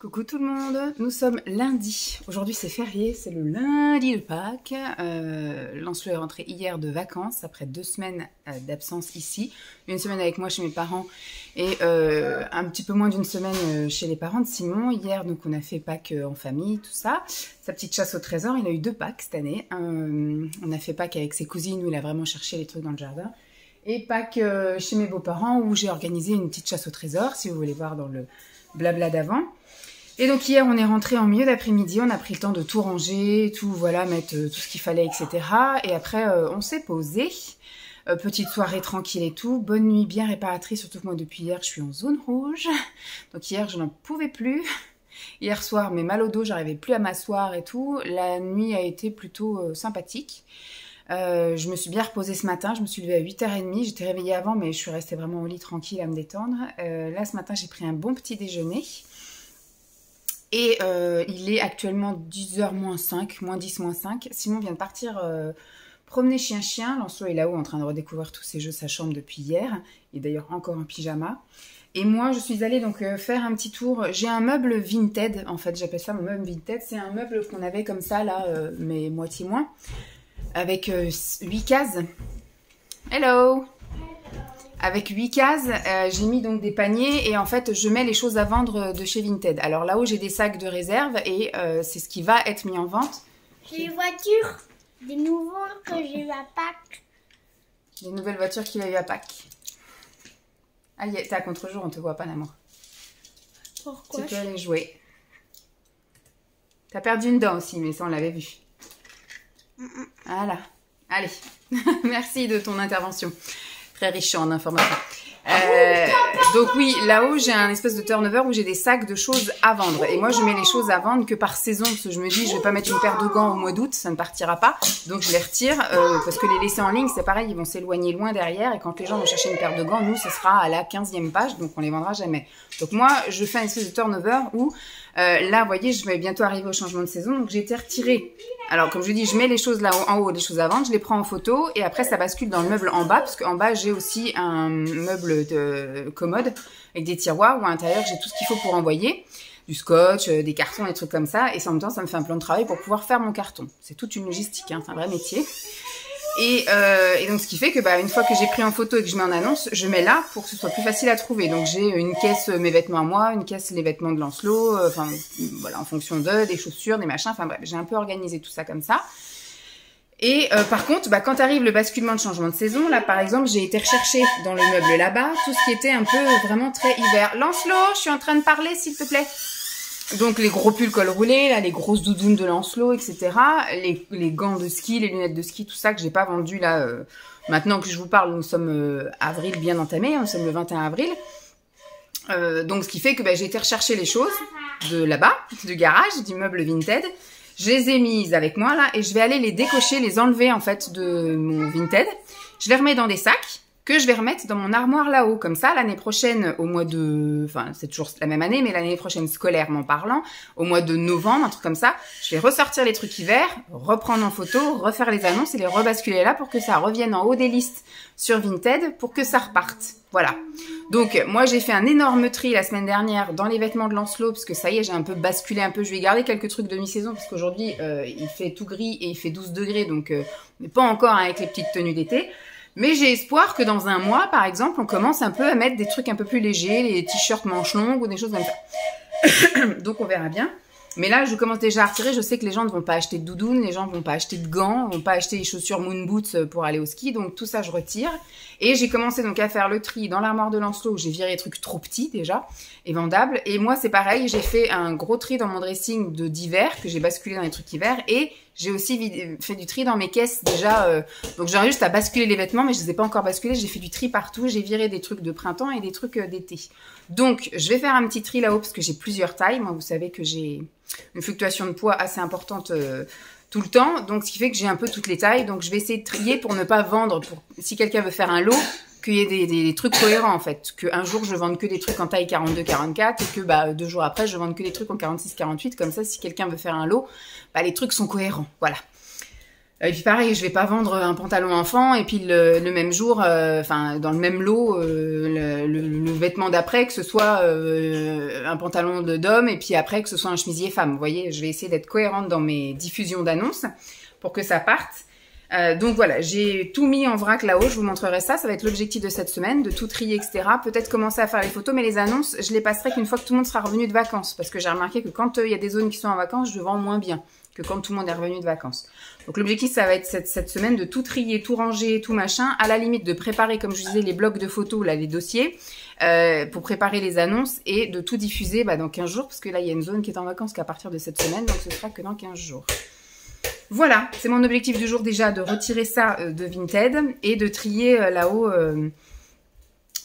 Coucou tout le monde, nous sommes lundi. Aujourd'hui c'est férié, c'est le lundi de Pâques. Lancelot est rentré hier de vacances après 2 semaines d'absence ici. Une semaine avec moi chez mes parents et un petit peu moins d'une semaine chez les parents de Simon. Hier donc on a fait Pâques en famille, tout ça. Sa petite chasse au trésor, il a eu 2 Pâques cette année. On a fait Pâques avec ses cousines où il a vraiment cherché les trucs dans le jardin. Et Pâques chez mes beaux-parents où j'ai organisé une petite chasse au trésor, si vous voulez voir dans le blabla d'avant. Et donc hier on est rentré en milieu d'après-midi, on a pris le temps de tout ranger, tout voilà, mettre tout ce qu'il fallait, etc. Et après on s'est posé, petite soirée tranquille et tout, bonne nuit bien réparatrice, surtout que moi depuis hier je suis en zone rouge. Donc hier je n'en pouvais plus, hier soir mais mal au dos, j'arrivais plus à m'asseoir et tout, la nuit a été plutôt sympathique. Je me suis bien reposée ce matin, je me suis levée à 8h30, j'étais réveillée avant mais je suis restée vraiment au lit tranquille à me détendre. Là ce matin j'ai pris un bon petit déjeuner. Et il est actuellement 10h moins 5, moins 10, moins 5. Simon vient de partir promener chien-chien. Lancelot est là-haut en train de redécouvrir tous ses jeux, sa chambre depuis hier. Il est d'ailleurs encore en pyjama. Et moi, je suis allée donc faire un petit tour. J'ai un meuble Vinted, en fait, j'appelle ça mon meuble Vinted. C'est un meuble qu'on avait comme ça, là, mais moitié moins, avec 8 cases. Hello! Avec 8 cases, j'ai mis donc des paniers et en fait, je mets les choses à vendre de chez Vinted. Alors là-haut, j'ai des sacs de réserve et c'est ce qui va être mis en vente. J'ai des voitures, des nouveaux que j'ai eu à Pâques. Des nouvelles voitures qu'il a eu à Pâques. Ah, t'es à contre-jour, on te voit pas, l'amour. Pourquoi? Tu peux aller jouer. T'as perdu une dent aussi, mais ça, on l'avait vu. Voilà. Allez. Merci de ton intervention. Très riche en informations. Donc oui, là-haut, j'ai un espèce de turnover où j'ai des sacs de choses à vendre. Et moi, je mets les choses à vendre que par saison, parce que je me dis, je vais pas mettre une paire de gants au mois d'août, ça ne partira pas. Donc je les retire, parce que les laisser en ligne, c'est pareil, ils vont s'éloigner loin derrière. Et quand les gens vont chercher une paire de gants, nous, ce sera à la 15e page, donc on les vendra jamais. Donc moi, je fais un espèce de turnover où, là, vous voyez, je vais bientôt arriver au changement de saison, donc j'ai été retirée. Alors, comme je dis, je mets les choses là en haut, les choses à vendre, je les prends en photo et après ça bascule dans le meuble en bas, parce qu'en bas j'ai aussi un meuble de commode avec des tiroirs où à l'intérieur j'ai tout ce qu'il faut pour envoyer, du scotch, des cartons, des trucs comme ça, et en même temps ça me fait un plan de travail pour pouvoir faire mon carton. C'est toute une logistique, hein, c'est un vrai métier. Et donc ce qui fait que une fois que j'ai pris en photo et que je mets en annonce, je mets là pour que ce soit plus facile à trouver. Donc j'ai une caisse mes vêtements à moi, une caisse les vêtements de Lancelot, enfin voilà, en fonction des chaussures, des machins, enfin bref, j'ai un peu organisé tout ça comme ça. Et par contre, quand arrive le basculement de changement de saison, là par exemple, j'ai été rechercher dans le meuble là-bas tout ce qui était un peu vraiment très hiver. Lancelot, je suis en train de parler s'il te plaît. Donc les gros pulls col roulé, là, les grosses doudounes de Lancelot, etc. Les gants de ski, les lunettes de ski, tout ça que j'ai pas vendu là. Maintenant que je vous parle, nous sommes avril bien entamé, nous sommes le 21 avril. Donc ce qui fait que j'ai été rechercher les choses de là-bas, du garage, du meuble Vinted. Je les ai mises avec moi là et je vais aller les décocher, les enlever en fait de mon Vinted. Je les remets dans des sacs que je vais remettre dans mon armoire là-haut. Comme ça, l'année prochaine, au mois de... Enfin, c'est toujours la même année, mais l'année prochaine, scolairement parlant, au mois de novembre, un truc comme ça, je vais ressortir les trucs hiver, reprendre en photo, refaire les annonces et les rebasculer là pour que ça revienne en haut des listes sur Vinted pour que ça reparte. Voilà. Donc, moi, j'ai fait un énorme tri la semaine dernière dans les vêtements de Lancelot, parce que ça y est, j'ai un peu basculé un peu. Je vais garder quelques trucs de mi-saison, parce qu'aujourd'hui, il fait tout gris et il fait 12 degrés, donc mais pas encore avec les petites tenues d'été. Mais j'ai espoir que dans un mois, par exemple, on commence un peu à mettre des trucs un peu plus légers, les t-shirts manches longues ou des choses comme ça. Donc on verra bien. Mais là, je commence déjà à retirer. Je sais que les gens ne vont pas acheter de doudoune, les gens ne vont pas acheter de gants, ne vont pas acheter les chaussures moon boots pour aller au ski. Donc tout ça, je retire. Et j'ai commencé donc à faire le tri dans l'armoire de Lancelot où j'ai viré les trucs trop petits déjà et vendables. Et moi, c'est pareil. J'ai fait un gros tri dans mon dressing d'hiver que j'ai basculé dans les trucs hiver. Et j'ai aussi fait du tri dans mes caisses déjà. Donc j'aurais juste à basculer les vêtements, mais je les ai pas encore basculés. J'ai fait du tri partout. J'ai viré des trucs de printemps et des trucs d'été. Donc je vais faire un petit tri là-haut parce que j'ai plusieurs tailles. Moi, vous savez que j'ai une fluctuation de poids assez importante tout le temps. Donc ce qui fait que j'ai un peu toutes les tailles. Donc je vais essayer de trier pour ne pas vendre. Si quelqu'un veut faire un lot, qu'il y ait des trucs cohérents en fait. Qu'un jour je vende que des trucs en taille 42-44 et que 2 jours après je vende que des trucs en 46-48. Comme ça, si quelqu'un veut faire un lot, les trucs sont cohérents. Voilà. Et puis pareil, je vais pas vendre un pantalon enfant et puis le même jour, enfin dans le même lot, le vêtement d'après, que ce soit un pantalon d'homme et puis après que ce soit un chemisier femme. Vous voyez, je vais essayer d'être cohérente dans mes diffusions d'annonces pour que ça parte. Donc voilà, j'ai tout mis en vrac là-haut, je vous montrerai ça. Ça va être l'objectif de cette semaine, de tout trier, etc. Peut-être commencer à faire les photos, mais les annonces, je les passerai qu'une fois que tout le monde sera revenu de vacances. Parce que j'ai remarqué que quand il y a des zones qui sont en vacances, je vends moins bien que quand tout le monde est revenu de vacances. Donc l'objectif, ça va être cette semaine de tout trier, tout ranger, tout machin. À la limite de préparer, comme je disais, les blocs de photos, là, les dossiers, pour préparer les annonces et de tout diffuser dans 15 jours. Parce que là, il y a une zone qui est en vacances qu'à partir de cette semaine, donc ce sera que dans 15 jours. Voilà, c'est mon objectif du jour déjà, de retirer ça de Vinted et de trier là-haut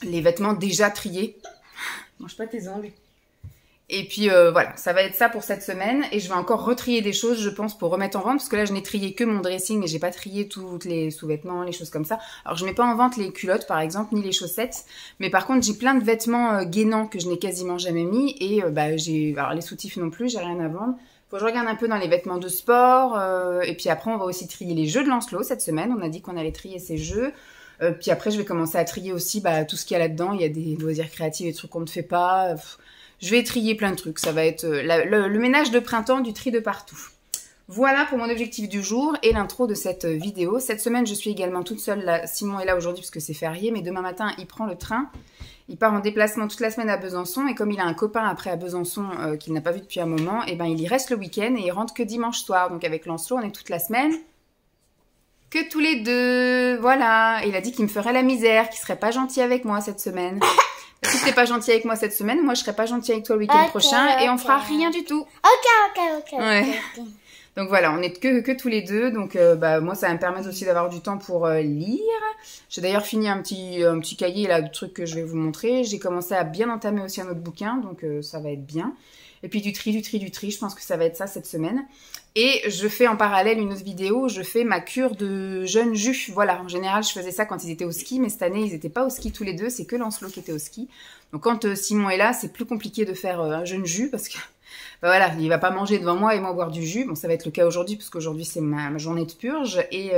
les vêtements déjà triés. Mange pas tes ongles. Et puis voilà, ça va être ça pour cette semaine. Et je vais encore retrier des choses, je pense, pour remettre en vente. Parce que là, je n'ai trié que mon dressing, mais j'ai pas trié tous les sous-vêtements, les choses comme ça. Alors, je mets pas en vente les culottes, par exemple, ni les chaussettes. Mais par contre, j'ai plein de vêtements gainants que je n'ai quasiment jamais mis. Et alors les soutifs non plus, j'ai rien à vendre. Faut que je regarde un peu dans les vêtements de sport. Et puis après, on va aussi trier les jeux de Lancelot cette semaine. On a dit qu'on allait trier ces jeux. Puis après, je vais commencer à trier aussi tout ce qu'il y a là-dedans. Il y a des loisirs créatifs, des trucs qu'on ne fait pas. Je vais trier plein de trucs. Ça va être le ménage de printemps, du tri de partout. Voilà pour mon objectif du jour et l'intro de cette vidéo. Cette semaine, je suis également toute seule. Là, Simon est là aujourd'hui parce que c'est férié. Mais demain matin, il prend le train. Il part en déplacement toute la semaine à Besançon. Et comme il a un copain après à Besançon qu'il n'a pas vu depuis un moment, et il y reste le week-end et il rentre que dimanche soir. Donc avec Lancelot, on est toute la semaine que tous les deux. Voilà. Et il a dit qu'il me ferait la misère, qu'il serait pas gentil avec moi cette semaine. Si t'es pas gentil avec moi cette semaine, moi je serai pas gentil avec toi le week-end prochain et on fera rien du tout. Ok. Donc voilà, on est que tous les deux. Donc moi ça va me permettre aussi d'avoir du temps pour lire. J'ai d'ailleurs fini un petit cahier là de trucs que je vais vous montrer. J'ai commencé à bien entamer aussi un autre bouquin, donc ça va être bien. Et puis du tri, je pense que ça va être ça cette semaine. Et je fais en parallèle une autre vidéo où je fais ma cure de jeune jus. Voilà, en général, je faisais ça quand ils étaient au ski, mais cette année, ils n'étaient pas au ski tous les deux, c'est que Lancelot qui était au ski. Donc quand Simon est là, c'est plus compliqué de faire un jeune jus parce que voilà, il va pas manger devant moi et moi boire du jus. Bon, ça va être le cas aujourd'hui parce qu'aujourd'hui, c'est ma journée de purge et...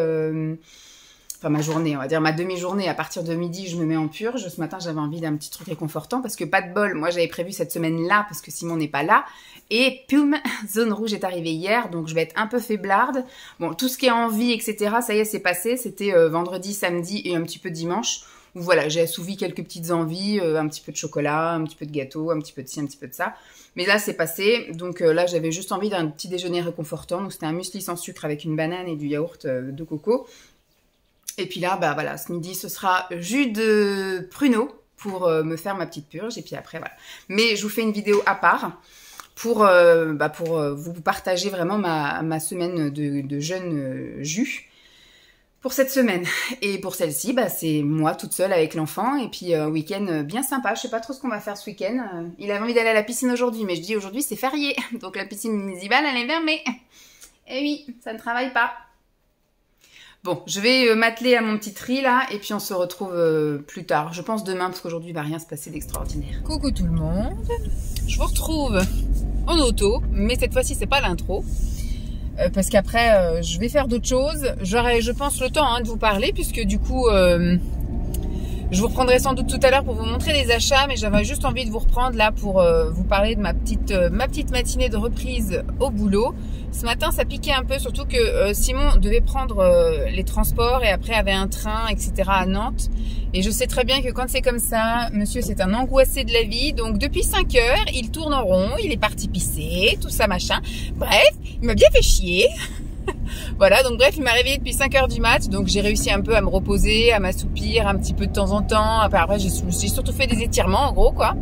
Enfin, ma journée, on va dire ma demi-journée. À partir de midi, je me mets en purge. Ce matin, j'avais envie d'un petit truc réconfortant parce que pas de bol. Moi, j'avais prévu cette semaine-là parce que Simon n'est pas là. Et poum, zone rouge est arrivée hier. Donc, je vais être un peu faiblarde. Bon, tout ce qui est envie, etc., ça y est, c'est passé. C'était vendredi, samedi et un petit peu dimanche. Où voilà, j'ai assouvi quelques petites envies. Un petit peu de chocolat, un petit peu de gâteau, un petit peu de ci, un petit peu de ça. Mais là, c'est passé. Donc là, j'avais juste envie d'un petit déjeuner réconfortant. Donc, c'était un muesli sans sucre avec une banane et du yaourt de coco. Et puis là, voilà, ce midi, ce sera jus de pruneau pour me faire ma petite purge. Et puis après, voilà. Mais je vous fais une vidéo à part pour vous partager vraiment ma semaine de jeûne jus pour cette semaine. Et pour celle-ci, c'est moi toute seule avec l'enfant. Et puis week-end bien sympa. Je sais pas trop ce qu'on va faire ce week-end. Il avait envie d'aller à la piscine aujourd'hui, mais je dis aujourd'hui c'est férié. Donc la piscine municipale, elle est fermée. Et oui, ça ne travaille pas. Bon, je vais m'atteler à mon petit tri là et puis on se retrouve plus tard. Je pense demain parce qu'aujourd'hui il va rien se passer d'extraordinaire. Coucou tout le monde, je vous retrouve en auto, mais cette fois-ci c'est pas l'intro. Parce qu'après je vais faire d'autres choses. J'aurai, je pense, le temps de vous parler puisque du coup je vous reprendrai sans doute tout à l'heure pour vous montrer les achats, mais j'avais juste envie de vous reprendre là pour vous parler de ma petite matinée de reprise au boulot. Ce matin, ça piquait un peu, surtout que Simon devait prendre les transports et après avait un train, etc. à Nantes. Et je sais très bien que quand c'est comme ça, monsieur, c'est un angoissé de la vie. Donc depuis 5 heures, il tourne en rond, il est parti pisser, tout ça, machin. Bref, il m'a bien fait chier. Voilà, donc bref, il m'a réveillée depuis 5 heures du mat, donc j'ai réussi un peu à me reposer, à m'assoupir un petit peu de temps en temps. Après j'ai surtout fait des étirements, en gros, quoi.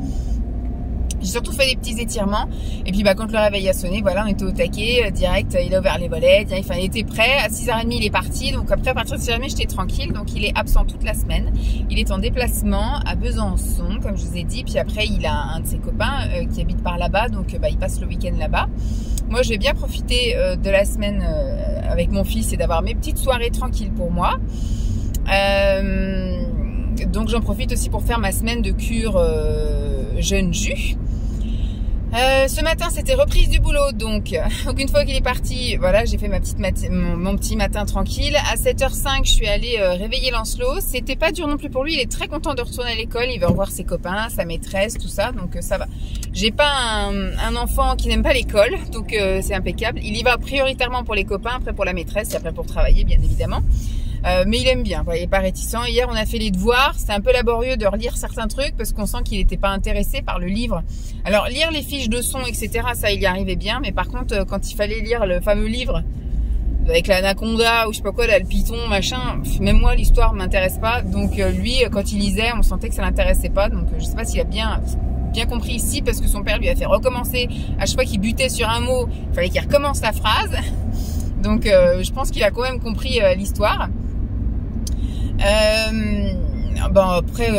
J'ai surtout fait des petits étirements. Et puis quand le réveil a sonné, voilà, on était au taquet, direct, il a ouvert les volets, il était prêt. À 6h30, il est parti. Donc après, à partir de 6h30, j'étais tranquille. Donc il est absent toute la semaine. Il est en déplacement à Besançon, comme je vous ai dit. Puis après, il a un de ses copains qui habite par là-bas. Donc il passe le week-end là-bas. Moi, je vais bien profiter de la semaine avec mon fils et d'avoir mes petites soirées tranquilles pour moi. Donc j'en profite aussi pour faire ma semaine de cure jeûne jus. Ce matin, c'était reprise du boulot, donc une fois qu'il est parti, voilà, j'ai fait mon petit matin tranquille. À 7h05, je suis allée réveiller Lancelot. C'était pas dur non plus pour lui, il est très content de retourner à l'école, il veut revoir ses copains, sa maîtresse, tout ça, donc ça va. J'ai pas un enfant qui n'aime pas l'école, donc c'est impeccable. Il y va prioritairement pour les copains, après pour la maîtresse et après pour travailler, bien évidemment. Mais il aime bien, il est pas réticent. Hier, on a fait les devoirs. C'était un peu laborieux de relire certains trucs parce qu'on sent qu'il n'était pas intéressé par le livre. Alors, lire les fiches de son, etc., ça, il y arrivait bien. Mais par contre, quand il fallait lire le fameux livre avec l'anaconda ou je sais pas quoi, là, le python, machin, même moi, l'histoire m'intéresse pas. Donc, lui, quand il lisait, on sentait que ça l'intéressait pas. Donc, je sais pas s'il a bien compris ici parce que son père lui a fait recommencer. À chaque fois qu'il butait sur un mot, il fallait qu'il recommence la phrase. Donc, je pense qu'il a quand même compris l'histoire. Après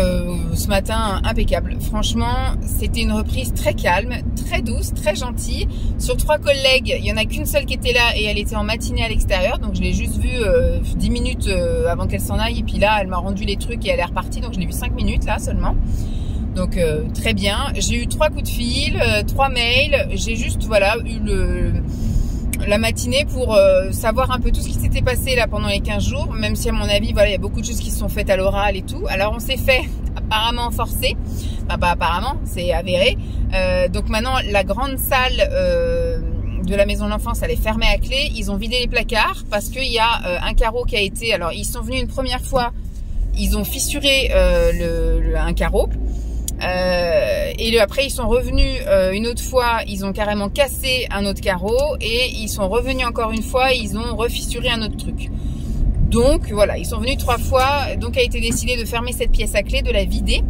ce matin impeccable, franchement c'était une reprise très calme, très douce, très gentille. Sur 3 collègues, il y en a qu'une seule qui était là et elle était en matinée à l'extérieur, donc je l'ai juste vue 10 minutes avant qu'elle s'en aille, et puis là elle m'a rendu les trucs et elle est repartie, donc je l'ai vue 5 minutes là seulement. Donc très bien, j'ai eu 3 coups de fil, 3 mails, j'ai juste voilà eu la matinée pour savoir un peu tout ce qui s'était passé là pendant les 15 jours, même si à mon avis voilà il y a beaucoup de choses qui se sont faites à l'oral et tout. Alors on s'est fait apparemment forcer, enfin pas apparemment, c'est avéré. Donc maintenant la grande salle de la maison de l'enfance elle est fermée à clé. Ils ont vidé les placards parce qu'il y a un carreau qui a été, alors ils sont venus une première fois, ils ont fissuré un carreau. Et après ils sont revenus une autre fois, ils ont carrément cassé un autre carreau et ils sont revenus encore une fois, ils ont refissuré un autre truc. Donc voilà, ils sont venus 3 fois, donc a été décidé de fermer cette pièce à clé, de la vider,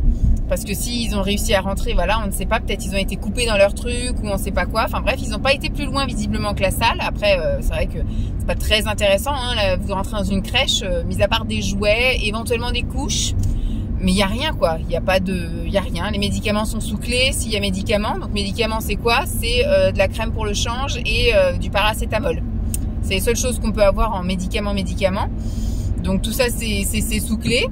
parce que s'ils ont réussi à rentrer, voilà, on ne sait pas, peut-être ils ont été coupés dans leur truc ou on sait pas quoi, enfin bref, ils n'ont pas été plus loin visiblement que la salle. Après c'est vrai que c'est pas très intéressant, hein, là, vous rentrez dans une crèche, mis à part des jouets, éventuellement des couches. Mais il n'y a rien quoi, il y a rien. Les médicaments sont sous clé, s'il y a médicaments. Donc médicaments c'est quoi? C'est de la crème pour le change et du paracétamol. C'est les seules choses qu'on peut avoir en médicaments. Donc tout ça c'est sous clé.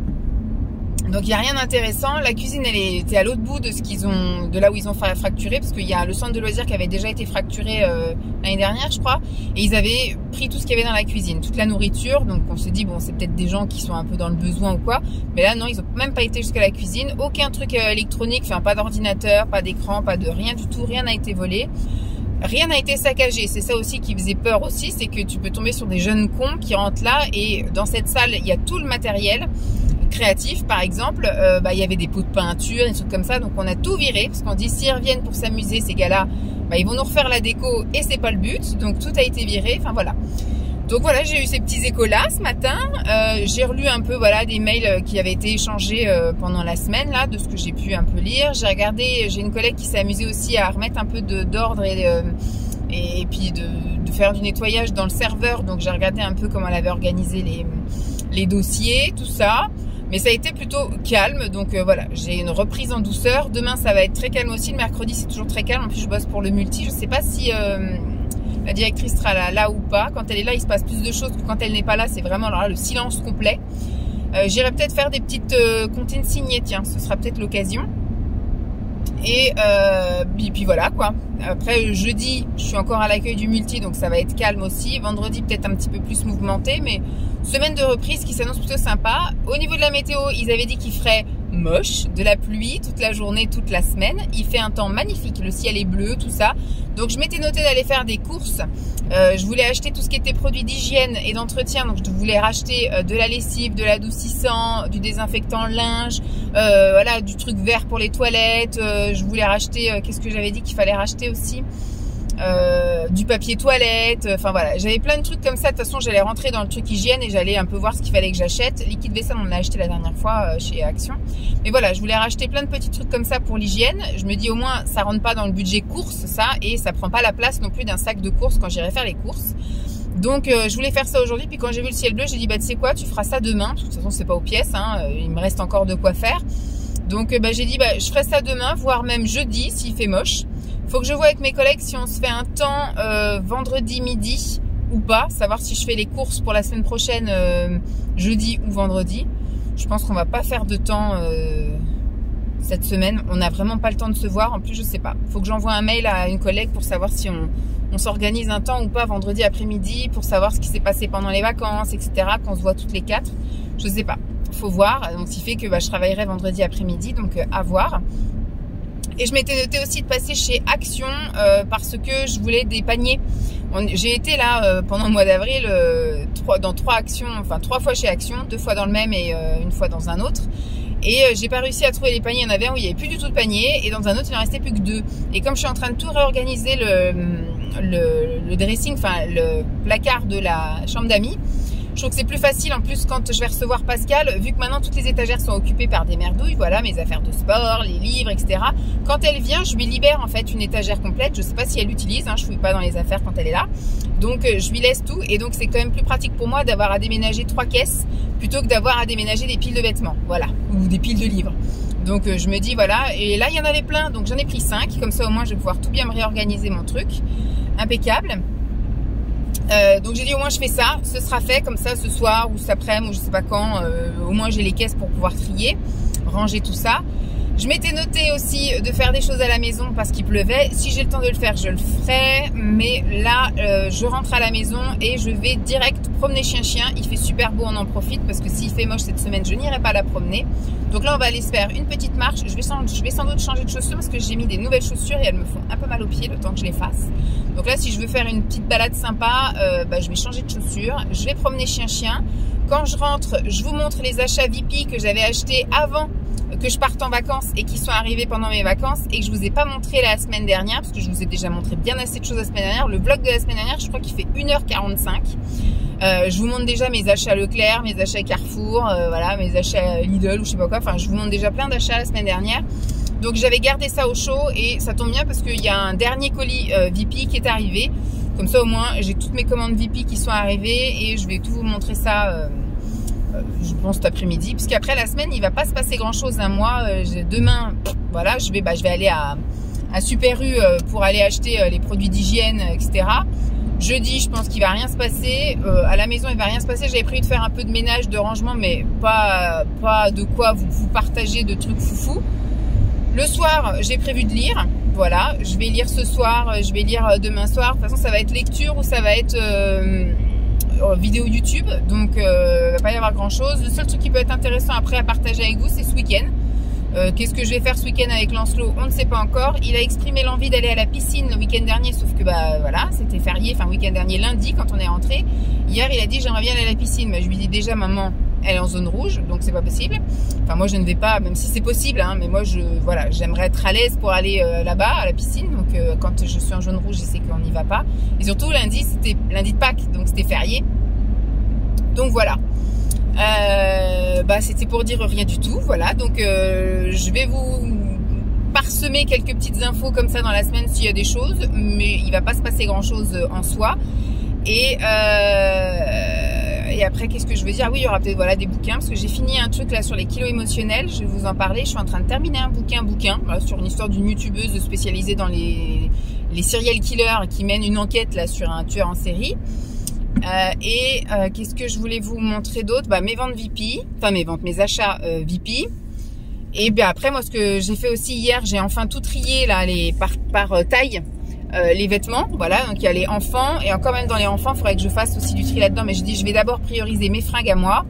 Donc il n'y a rien d'intéressant. La cuisine elle était à l'autre bout de là où ils ont fracturé, parce qu'il y a le centre de loisirs qui avait déjà été fracturé l'année dernière je crois, et ils avaient pris tout ce qu'il y avait dans la cuisine, toute la nourriture. Donc on se dit bon c'est peut-être des gens qui sont un peu dans le besoin ou quoi, mais là non, ils ont même pas été jusqu'à la cuisine. Aucun truc électronique, enfin pas d'ordinateur, pas d'écran, pas de rien du tout, rien n'a été volé. Rien n'a été saccagé, c'est ça aussi qui faisait peur aussi, c'est que tu peux tomber sur des jeunes cons qui rentrent là, et dans cette salle il y a tout le matériel créatif. Par exemple, il y avait des pots de peinture, des trucs comme ça, donc on a tout viré parce qu'on dit s'ils reviennent pour s'amuser ces gars-là, ils vont nous refaire la déco et c'est pas le but, donc tout a été viré. Enfin voilà. Donc voilà, j'ai eu ces petits échos-là ce matin. J'ai relu un peu voilà des mails qui avaient été échangés pendant la semaine là, de ce que j'ai pu un peu lire. J'ai regardé, j'ai une collègue qui s'est amusée aussi à remettre un peu d'ordre et puis de faire du nettoyage dans le serveur. Donc j'ai regardé un peu comment elle avait organisé les dossiers, tout ça. Mais ça a été plutôt calme, donc voilà, j'ai une reprise en douceur. Demain ça va être très calme aussi, le mercredi c'est toujours très calme. En plus je bosse pour le multi, je sais pas si la directrice sera là ou pas. Quand elle est là il se passe plus de choses que quand elle n'est pas là, c'est vraiment alors là, le silence complet. J'irai peut-être faire des petites comptines signées, tiens, ce sera peut-être l'occasion. Et puis voilà quoi. Après jeudi je suis encore à l'accueil du multi, donc ça va être calme aussi. Vendredi peut-être un petit peu plus mouvementé, mais semaine de reprise qui s'annonce plutôt sympa. Au niveau de la météo, ils avaient dit qu'il ferait moche, de la pluie toute la journée, toute la semaine. Il fait un temps magnifique, le ciel est bleu, tout ça. Donc je m'étais noté d'aller faire des courses. Je voulais acheter tout ce qui était produits d'hygiène et d'entretien. Donc je voulais racheter de la lessive, de l'adoucissant, du désinfectant linge, voilà, du truc vert pour les toilettes. Je voulais racheter, qu'est-ce que j'avais dit qu'il fallait racheter aussi, du papier toilette. Enfin voilà, j'avais plein de trucs comme ça. De toute façon j'allais rentrer dans le truc hygiène et j'allais un peu voir ce qu'il fallait que j'achète. Liquide vaisselle on l'a acheté la dernière fois chez Action, mais voilà, je voulais racheter plein de petits trucs comme ça pour l'hygiène. Je me dis au moins ça rentre pas dans le budget course ça, et ça prend pas la place non plus d'un sac de courses quand j'irai faire les courses. Donc je voulais faire ça aujourd'hui, puis quand j'ai vu le ciel bleu j'ai dit bah tu sais quoi, tu feras ça demain, parce que de toute façon c'est pas aux pièces hein, il me reste encore de quoi faire. Donc j'ai dit bah je ferai ça demain, voire même jeudi s'il fait moche. Faut que je vois avec mes collègues si on se fait un temps vendredi midi ou pas, savoir si je fais les courses pour la semaine prochaine jeudi ou vendredi. Je pense qu'on va pas faire de temps cette semaine. On n'a vraiment pas le temps de se voir. En plus, je sais pas. Faut que j'envoie un mail à une collègue pour savoir si on s'organise un temps ou pas vendredi après-midi pour savoir ce qui s'est passé pendant les vacances, etc. Qu'on se voit toutes les 4. Je sais pas. Faut voir. Donc, ce qui fait que je travaillerai vendredi après-midi. Donc, à voir. Et je m'étais noté aussi de passer chez Action parce que je voulais des paniers. J'ai été là pendant le mois d'avril dans 3 actions, enfin 3 fois chez Action, 2 fois dans le même et une fois dans un autre. Et j'ai pas réussi à trouver les paniers. Il y en avait un où il n'y avait plus du tout de panier et dans un autre il en restait plus que 2. Et comme je suis en train de tout réorganiser le dressing, enfin le placard de la chambre d'amis, je trouve que c'est plus facile en plus quand je vais recevoir Pascal, vu que maintenant toutes les étagères sont occupées par des merdouilles, voilà, mes affaires de sport, les livres, etc. Quand elle vient, je lui libère en fait une étagère complète. Je sais pas si elle l'utilise, hein, je fouille pas dans les affaires quand elle est là. Donc je lui laisse tout et donc c'est quand même plus pratique pour moi d'avoir à déménager 3 caisses plutôt que d'avoir à déménager des piles de vêtements, voilà, ou des piles de livres. Donc je me dis voilà, et là il y en avait plein, donc j'en ai pris 5, comme ça au moins je vais pouvoir tout bien me réorganiser mon truc, impeccable. Donc j'ai dit au moins je fais ça, ce sera fait comme ça ce soir ou cet après-midi ou je sais pas quand, au moins j'ai les caisses pour pouvoir trier, ranger tout ça. Je m'étais noté aussi de faire des choses à la maison parce qu'il pleuvait. Si j'ai le temps de le faire, je le ferai. Mais là, je rentre à la maison et je vais direct promener chien-chien. Il fait super beau, on en profite parce que s'il fait moche cette semaine, je n'irai pas la promener. Donc là, on va aller se faire une petite marche. Je vais sans doute changer de chaussures parce que j'ai mis des nouvelles chaussures et elles me font un peu mal aux pieds le temps que je les fasse. Donc là, si je veux faire une petite balade sympa, je vais changer de chaussures. Je vais promener chien-chien. Quand je rentre, je vous montre les achats VIP que j'avais achetés avant que je parte en vacances et qui sont arrivés pendant mes vacances et que je vous ai pas montré la semaine dernière parce que je vous ai déjà montré bien assez de choses la semaine dernière. Le vlog de la semaine dernière, je crois qu'il fait 1h45. Je vous montre déjà mes achats Leclerc, mes achats Carrefour, voilà, mes achats Lidl ou je sais pas quoi. Enfin, je vous montre déjà plein d'achats la semaine dernière. Donc j'avais gardé ça au chaud et ça tombe bien parce qu'il y a un dernier colis VIP qui est arrivé. Comme ça au moins j'ai toutes mes commandes VIP qui sont arrivées et je vais tout vous montrer ça je pense cet après-midi. Puisqu'après la semaine il va pas se passer grand chose. Hein. Moi demain voilà je vais aller à Super U pour aller acheter les produits d'hygiène etc. Jeudi je pense qu'il va rien se passer. À la maison il va rien se passer. J'avais prévu de faire un peu de ménage, de rangement mais pas de quoi vous partager de trucs foufou. Le soir, j'ai prévu de lire. Voilà, je vais lire ce soir, je vais lire demain soir. De toute façon, ça va être lecture ou ça va être vidéo YouTube. Donc, il ne va pas y avoir grand-chose. Le seul truc qui peut être intéressant après à partager avec vous, c'est ce week-end. Qu'est-ce que je vais faire ce week-end avec Lancelot? On ne sait pas encore. Il a exprimé l'envie d'aller à la piscine le week-end dernier, sauf que voilà, c'était férié. Enfin, week-end dernier, lundi, quand on est rentré. Hier, il a dit j'aimerais bien aller à la piscine. Mais je lui dis déjà, maman, elle est en zone rouge, donc c'est pas possible. Enfin, moi, je ne vais pas, même si c'est possible, hein, mais moi, voilà, j'aimerais être à l'aise pour aller là-bas, à la piscine. Donc, quand je suis en jaune rouge, je sais qu'on n'y va pas. Et surtout, lundi, c'était lundi de Pâques, donc c'était férié. Donc, voilà. C'était pour dire rien du tout, voilà. Donc, je vais vous parsemer quelques petites infos comme ça dans la semaine s'il y a des choses, mais il va pas se passer grand-chose en soi. Et après, qu'est-ce que je veux dire? Oui, il y aura peut-être voilà, des bouquins, parce que j'ai fini un truc là sur les kilos émotionnels, je vais vous en parler. Je suis en train de terminer un bouquin voilà, sur une histoire d'une youtubeuse spécialisée dans les serial killers qui mène une enquête là sur un tueur en série. Qu'est-ce que je voulais vous montrer d'autre? Mes ventes VIP, enfin mes achats VIP. Et bien après, moi, ce que j'ai fait aussi hier, j'ai enfin tout trié là, par taille. Les vêtements, voilà, donc il y a les enfants et encore même dans les enfants il faudrait que je fasse aussi du tri là-dedans, mais je dis je vais d'abord prioriser mes fringues à moi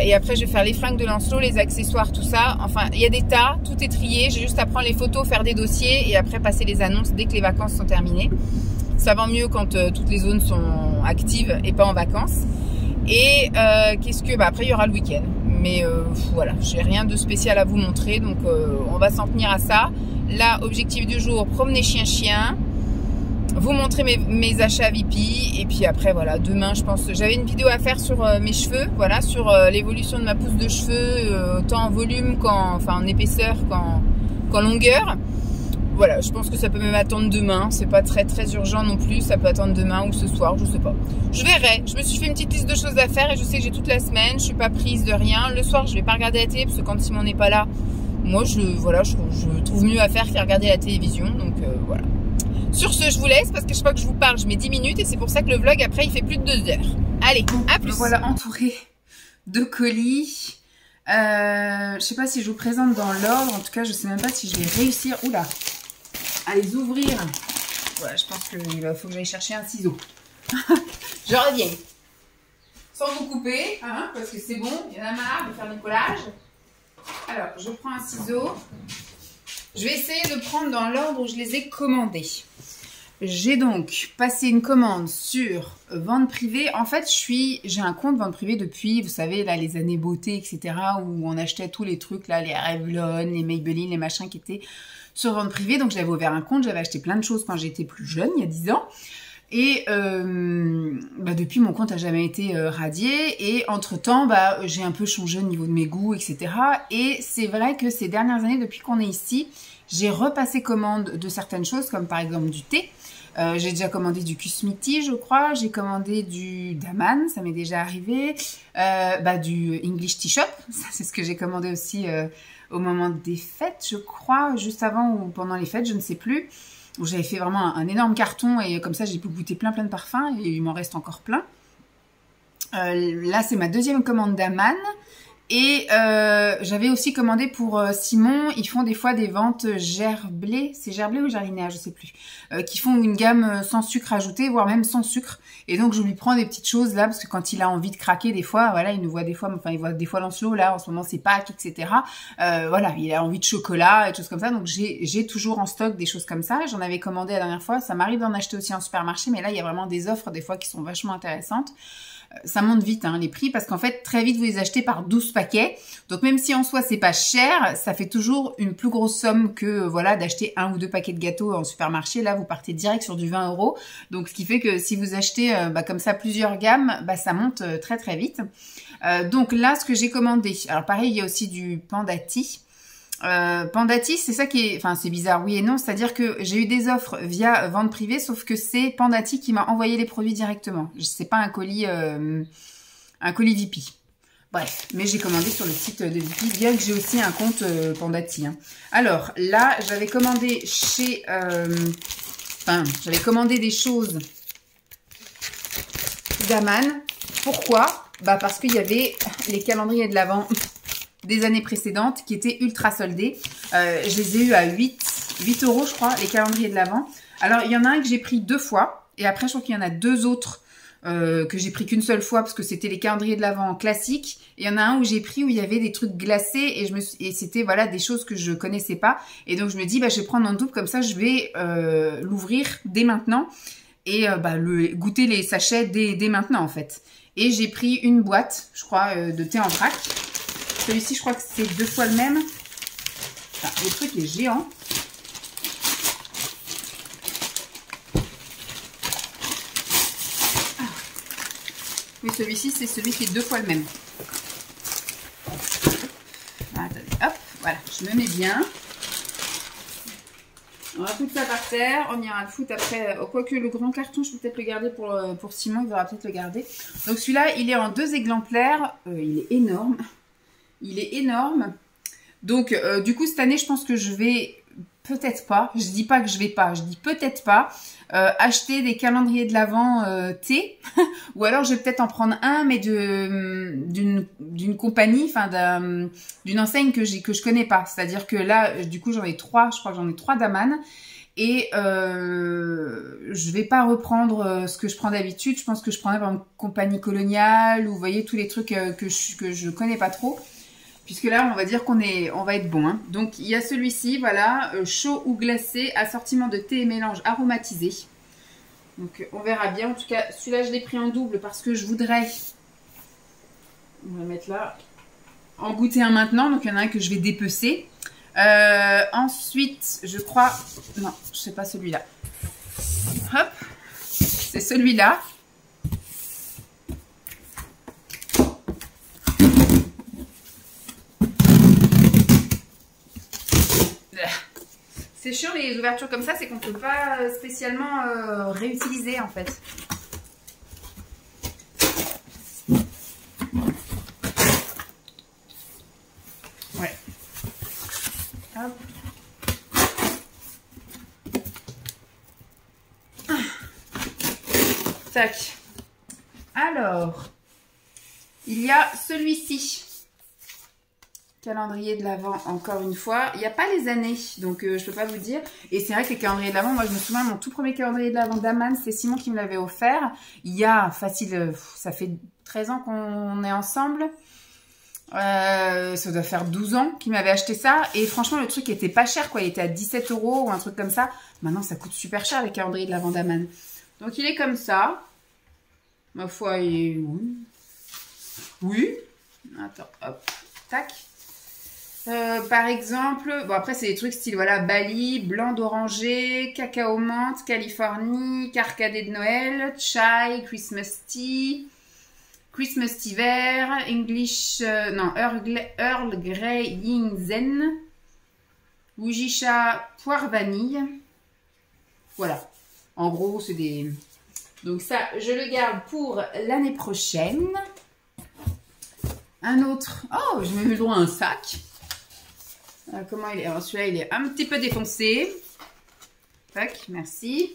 et après je vais faire les fringues de Lancelot, les accessoires, tout ça. Enfin il y a des tas, tout est trié, j'ai juste à prendre les photos, faire des dossiers et après passer les annonces dès que les vacances sont terminées. Ça va mieux quand toutes les zones sont actives et pas en vacances. Et qu'est-ce que après il y aura le week-end, mais voilà, j'ai rien de spécial à vous montrer, donc on va s'en tenir à ça. Là, objectif du jour, promener chien-chien, vous montrer mes achats VIP, et puis après, voilà, demain, je pense, j'avais une vidéo à faire sur mes cheveux, voilà, sur l'évolution de ma pousse de cheveux, autant en volume en épaisseur qu'en longueur. Voilà, je pense que ça peut même attendre demain, c'est pas très très urgent non plus, ça peut attendre demain ou ce soir, je sais pas. Je verrai, je me suis fait une petite liste de choses à faire et je sais que j'ai toute la semaine, je suis pas prise de rien. Le soir, je vais pas regarder la télé parce que quand Simon n'est pas là, moi, je trouve mieux à faire qu'à regarder la télévision. Donc, voilà. Sur ce, je vous laisse parce que je crois que je vous parle. Je mets 10 minutes et c'est pour ça que le vlog, après, il fait plus de 2 heures. Allez, à plus. Voilà, entourée de colis. Je sais pas si je vous présente dans l'ordre. En tout cas, je sais même pas si je vais réussir à les ouvrir. Ouais, je pense qu'il faut que j'aille chercher un ciseau. Je reviens. Sans vous couper, hein, parce que c'est bon, il y en a marre de faire du collage. Alors, je prends un ciseau. Je vais essayer de prendre dans l'ordre où je les ai commandés. J'ai donc passé une commande sur vente privée. En fait, j'ai un compte vente privée depuis, vous savez, là, les années beauté, etc. où on achetait tous les trucs, là, les Revlon, les Maybelline, les machins qui étaient sur vente privée. Donc, j'avais ouvert un compte, j'avais acheté plein de choses quand j'étais plus jeune, il y a 10 ans. Et depuis, mon compte n'a jamais été radié. Et entre-temps, j'ai un peu changé au niveau de mes goûts, etc. Et c'est vrai que ces dernières années, depuis qu'on est ici, j'ai repassé commande de certaines choses, comme par exemple du thé. J'ai déjà commandé du Kusmiti, je crois. J'ai commandé du Daman, ça m'est déjà arrivé. Du English Tea Shop, ça c'est ce que j'ai commandé aussi au moment des fêtes, je crois, juste avant ou pendant les fêtes, je ne sais plus. Où j'avais fait vraiment un énorme carton et comme ça j'ai pu goûter plein de parfums et il m'en reste encore plein. Là c'est ma deuxième commande d'Aman et j'avais aussi commandé pour Simon. Ils font des fois des ventes gerblé, c'est gerblé ou gerlinéa, je sais plus, qui font une gamme sans sucre ajouté, voire même sans sucre. Et donc je lui prends des petites choses là parce que quand il a envie de craquer des fois, voilà, il nous voit des fois, enfin il voit des fois Lancelot là en ce moment c'est Pâques, etc. Voilà, il a envie de chocolat et des choses comme ça. Donc j'ai toujours en stock des choses comme ça. J'en avais commandé la dernière fois. Ça m'arrive d'en acheter aussi en supermarché, mais là il y a vraiment des offres des fois qui sont vachement intéressantes. Ça monte vite hein, les prix parce qu'en fait très vite vous les achetez par 12 paquets. Donc même si en soi c'est pas cher, ça fait toujours une plus grosse somme que voilà d'acheter 1 ou 2 paquets de gâteaux en supermarché. Là vous partez direct sur du 20 €. Donc ce qui fait que si vous achetez comme ça plusieurs gammes, ça monte très très vite. Donc là ce que j'ai commandé, alors pareil il y a aussi du Panda Tea. Panda Tea, c'est ça qui est, enfin c'est bizarre, oui et non, c'est-à-dire que j'ai eu des offres via vente privée, sauf que c'est Panda Tea qui m'a envoyé les produits directement. C'est pas un colis VP. Bref, mais j'ai commandé sur le site de VP, bien que j'ai aussi un compte Panda Tea. Hein. Alors là, j'avais commandé j'avais commandé des choses d'Aman. Pourquoi ? Parce qu'il y avait les calendriers de l'Avent des années précédentes qui étaient ultra soldés. Je les ai eu à 8 € je crois, les calendriers de l'Avent. Alors il y en a un que j'ai pris 2 fois et après je crois qu'il y en a 2 autres que j'ai pris qu'une seule fois parce que c'était les calendriers de l'Avent classiques. Et il y en a un où j'ai pris où il y avait des trucs glacés et c'était voilà des choses que je connaissais pas. Et donc je me dis je vais prendre en double comme ça je vais l'ouvrir dès maintenant et goûter les sachets dès maintenant en fait. Et j'ai pris une boîte, je crois, de thé en vrac. Celui-ci, je crois que c'est 2 fois le même. Enfin, le truc est géant. Oui, celui-ci, c'est celui qui est 2 fois le même. Attendez, hop, voilà, je me mets bien. On va foutre ça par terre, on ira le foutre après. Quoique le grand carton, je peux peut-être le garder pour Simon, il va peut-être le garder. Donc celui-là, il est en 2 exemplaires. Il est énorme. Il est énorme. Donc, du coup, cette année, je pense que je vais peut-être pas, je dis pas que je vais pas, je dis peut-être pas, acheter des calendriers de l'Avent thé. Ou alors, je vais peut-être en prendre un, mais d'une compagnie, enfin, d'une enseigne que je connais pas. C'est-à-dire que là, du coup, j'en ai 3, je crois que j'en ai 3 d'Aman. Et je vais pas reprendre ce que je prends d'habitude. Je pense que je prendrai par exemple compagnie coloniale ou vous voyez tous les trucs que je connais pas trop. Puisque là, on va dire on va être bon. Hein. Donc, il y a celui-ci, voilà, chaud ou glacé, assortiment de thé et mélange aromatisé. Donc, on verra bien. En tout cas, celui-là, je l'ai pris en double parce que je voudrais, on va mettre là, en goûter un maintenant. Donc, il y en a un que je vais dépecer. Ensuite, je crois, non, je sais pas celui-là. Hop, c'est celui-là. C'est chiant les ouvertures comme ça, c'est qu'on ne peut pas spécialement réutiliser en fait. Ouais. Hop. Tac. Alors, il y a celui-ci. Calendrier de l'Avent, encore une fois. Il n'y a pas les années, donc je peux pas vous dire. Et c'est vrai que les calendriers de l'Avent, moi je me souviens, mon tout premier calendrier de l'Avent d'Aman, c'est Simon qui me l'avait offert. Il y a, facile, ça fait 13 ans qu'on est ensemble. Ça doit faire 12 ans qu'il m'avait acheté ça. Et franchement, le truc était pas cher, quoi. Il était à 17 € ou un truc comme ça. Maintenant, ça coûte super cher, les calendriers de l'Avent d'Aman. Donc il est comme ça. Ma foi, il est... Oui. Attends, hop, tac. Par exemple, bon après c'est des trucs style voilà Bali, blanc d'oranger, cacao menthe, Californie, carcadé de Noël, chai, Christmas tea vert, English, non Earl Grey Yin Zen, Wujisha poire vanille. Voilà, en gros c'est des... Donc ça je le garde pour l'année prochaine. Un autre, oh j'ai même eu le droit à un sac. Comment il est? Alors celui-là, il est un petit peu défoncé. Tac, merci.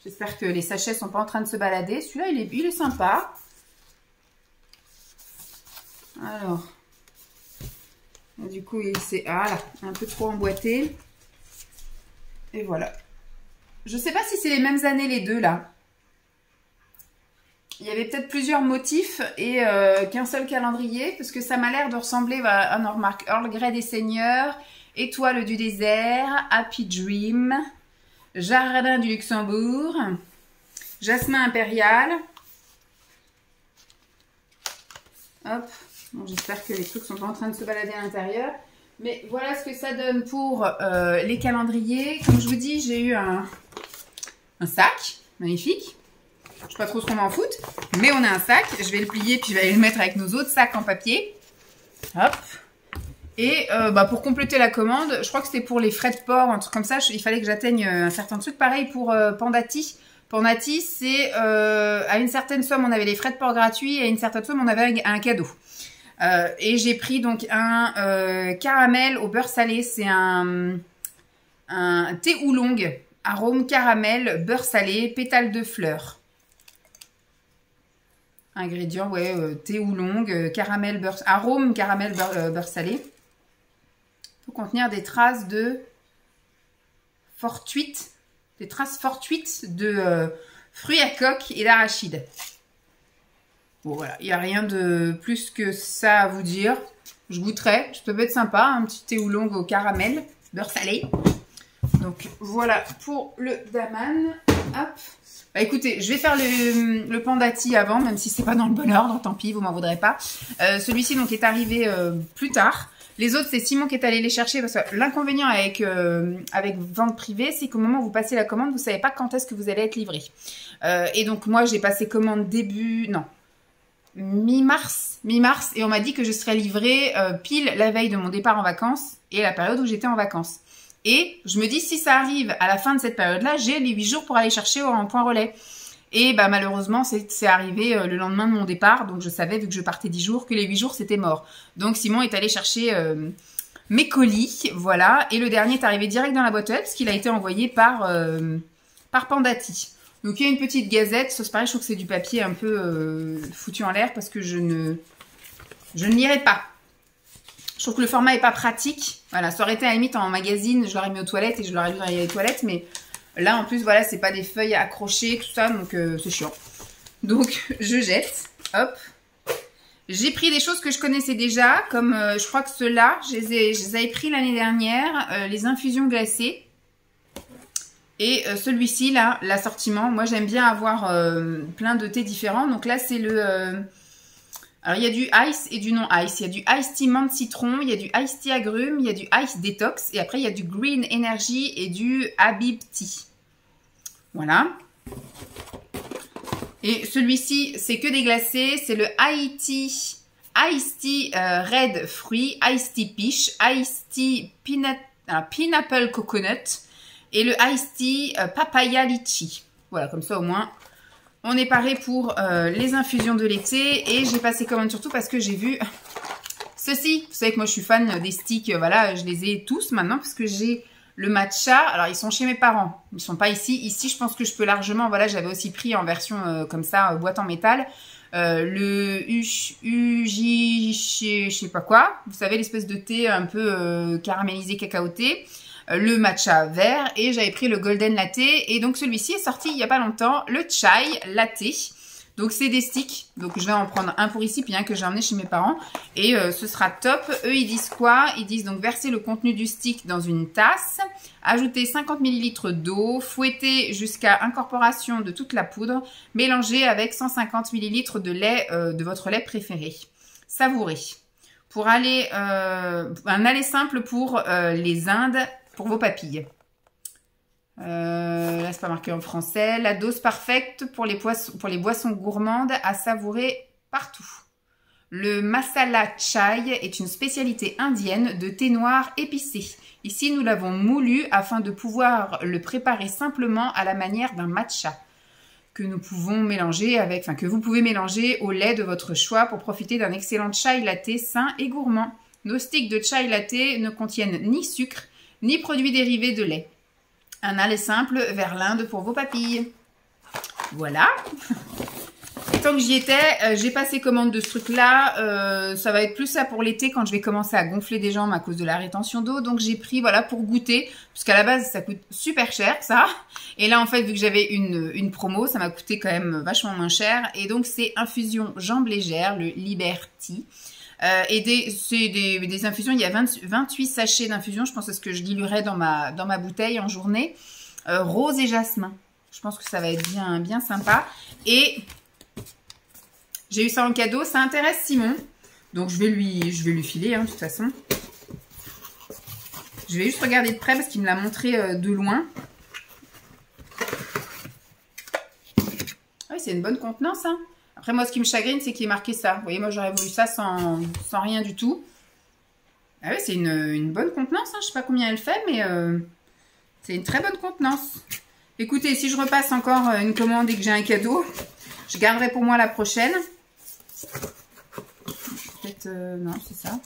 J'espère que les sachets sont pas en train de se balader. Celui-là, il est sympa. Alors, du coup, c'est un peu trop emboîté. Et voilà. Je sais pas si c'est les mêmes années les deux là. Il y avait peut-être plusieurs motifs et qu'un seul calendrier, parce que ça m'a l'air de ressembler à une remarque. Earl Grey des Seigneurs, Étoile du désert, Happy Dream, Jardin du Luxembourg, Jasmin impérial. Hop, bon, j'espère que les trucs sont pas en train de se balader à l'intérieur. Mais voilà ce que ça donne pour les calendriers. Comme je vous dis, j'ai eu un sac magnifique. Je sais pas trop ce qu'on m'en fout, mais on a un sac. Je vais le plier puis je vais aller le mettre avec nos autres sacs en papier. Hop. Et pour compléter la commande, je crois que c'était pour les frais de port, un truc comme ça. Il fallait que j'atteigne un certain truc. Pareil pour Pandati. Pandati, c'est à une certaine somme, on avait les frais de port gratuits et à une certaine somme, on avait un cadeau. Et j'ai pris donc un caramel au beurre salé. C'est un thé oolong, arôme caramel, beurre salé, pétales de fleurs. Ingrédients, ouais, thé oolong, caramel, beurre, arôme caramel, beurre salé. Peut contenir des traces de fortuites, de fruits à coque et d'arachide. Bon voilà, il n'y a rien de plus que ça à vous dire. Je goûterai, ça peut être sympa, un petit thé oolong au caramel, beurre salé. Donc voilà pour le Daman. Hop. Bah écoutez, je vais faire le Pandati avant, même si c'est pas dans le bon ordre, tant pis, vous m'en voudrez pas. Celui-ci donc est arrivé plus tard. Les autres, c'est Simon qui est allé les chercher parce que l'inconvénient avec vente privée, c'est qu'au moment où vous passez la commande, vous savez pas quand est-ce que vous allez être livré. Et donc moi, j'ai passé commande mi-mars, et on m'a dit que je serais livrée pile la veille de mon départ en vacances et la période où j'étais en vacances. Et je me dis, si ça arrive à la fin de cette période-là, j'ai les 8 jours pour aller chercher en point relais. Et bah, malheureusement, c'est arrivé le lendemain de mon départ. Donc, je savais, vu que je partais 10 jours, que les 8 jours, c'était mort. Donc, Simon est allé chercher mes colis. Voilà. Et le dernier est arrivé direct dans la boîte aux lettres parce qu'il a été envoyé par Pandati. Donc, il y a une petite gazette. Ça, c'est pareil, je trouve que c'est du papier un peu foutu en l'air parce que je ne lirai pas. Je trouve que le format est pas pratique. Voilà, ça aurait été à la limite en magazine, je l'aurais mis aux toilettes et je l'aurais vu dans les toilettes. Mais là, en plus, voilà, c'est pas des feuilles accrochées, tout ça, donc c'est chiant. Donc, je jette. Hop. J'ai pris des choses que je connaissais déjà, comme je crois que ceux-là, je les avais pris l'année dernière, les infusions glacées. Et celui-ci, là, l'assortiment, moi, j'aime bien avoir plein de thés différents. Donc là, c'est le... Alors, il y a du ice et du non-ice. Il y a du ice tea menthe citron, il y a du ice tea agrumes, il y a du ice détox. Et après, il y a du green energy et du Habib tea. Voilà. Et celui-ci, c'est que des glacés. C'est le Ice Tea Red Fruit, Ice Tea Peach, Ice Tea Pineapple Coconut et le Ice Tea Papaya Litchi. Voilà, comme ça au moins... On est paré pour les infusions de l'été et j'ai passé commande surtout parce que j'ai vu ceci. Vous savez que moi je suis fan des sticks, voilà, je les ai tous maintenant parce que j'ai le matcha. Alors ils sont chez mes parents, ils sont pas ici. Ici je pense que je peux largement, voilà, j'avais aussi pris en version comme ça, boîte en métal. le uji, je sais pas quoi. Vous savez, l'espèce de thé un peu caramélisé, cacaoté. Le matcha vert et j'avais pris le golden latte. Et donc celui-ci est sorti il y a pas longtemps, le chai latte. Donc c'est des sticks, donc je vais en prendre un pour ici, puis un que j'ai emmené chez mes parents. Et ce sera top. Eux, ils disent quoi? Ils disent donc verser le contenu du stick dans une tasse, ajouter 50 ml d'eau, fouetter jusqu'à incorporation de toute la poudre, mélanger avec 150 ml de lait, de votre lait préféré. Savourer. Pour aller, un aller simple pour les Indes, pour vos papilles. Là, c'est pas marqué en français. La dose parfaite pour les boissons gourmandes à savourer partout. Le masala chai est une spécialité indienne de thé noir épicé. Ici, nous l'avons moulu afin de pouvoir le préparer simplement à la manière d'un matcha que nous pouvons mélanger avec, enfin que vous pouvez mélanger au lait de votre choix pour profiter d'un excellent chai latte sain et gourmand. Nos sticks de chai latte ne contiennent ni sucre ni produits dérivés de lait. Un aller simple vers l'Inde pour vos papilles. Voilà. Et tant que j'y étais, j'ai passé commande de ce truc-là. Ça va être plus ça pour l'été quand je vais commencer à gonfler des jambes à cause de la rétention d'eau. Donc j'ai pris, voilà, pour goûter. Parce qu'à la base, ça coûte super cher, ça. Et là, en fait, vu que j'avais une promo, ça m'a coûté quand même vachement moins cher. Et donc, c'est infusion jambes légères, le Liberty. C'est des infusions, il y a 28 sachets d'infusion, je pense que c'est ce que je diluerai dans ma bouteille en journée. Rose et jasmin, je pense que ça va être bien sympa. Et j'ai eu ça en cadeau, ça intéresse Simon, donc je vais lui filer, hein, de toute façon. Je vais juste regarder de près parce qu'il me l'a montré de loin. Ah oui, c'est une bonne contenance, hein. Après, moi, ce qui me chagrine, c'est qu'il est marqué ça. Vous voyez, moi, j'aurais voulu ça sans rien du tout. Ah oui, c'est une bonne contenance. Hein. Je ne sais pas combien elle fait, mais c'est une très bonne contenance. Écoutez, si je repasse encore une commande et que j'ai un cadeau, je garderai pour moi la prochaine. Peut-être... non, c'est ça.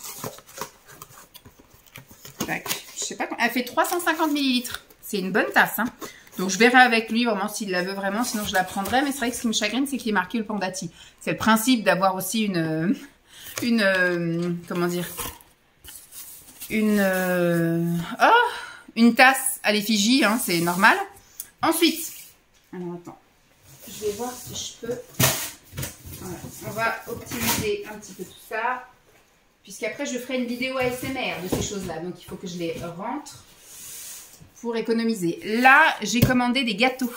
Tac. Je sais pas. Elle fait 350 ml. C'est une bonne tasse, hein. Donc, je verrai avec lui vraiment s'il la veut vraiment, sinon je la prendrai. Mais c'est vrai que ce qui me chagrine, c'est qu'il est marqué le Pandati. C'est le principe d'avoir aussi une comment dire, une tasse à l'effigie, hein, c'est normal. Ensuite, alors attends, je vais voir si je peux. Voilà, on va optimiser un petit peu tout ça, puisqu'après je ferai une vidéo ASMR de ces choses-là. Donc, il faut que je les rentre pour économiser. Là, j'ai commandé des gâteaux.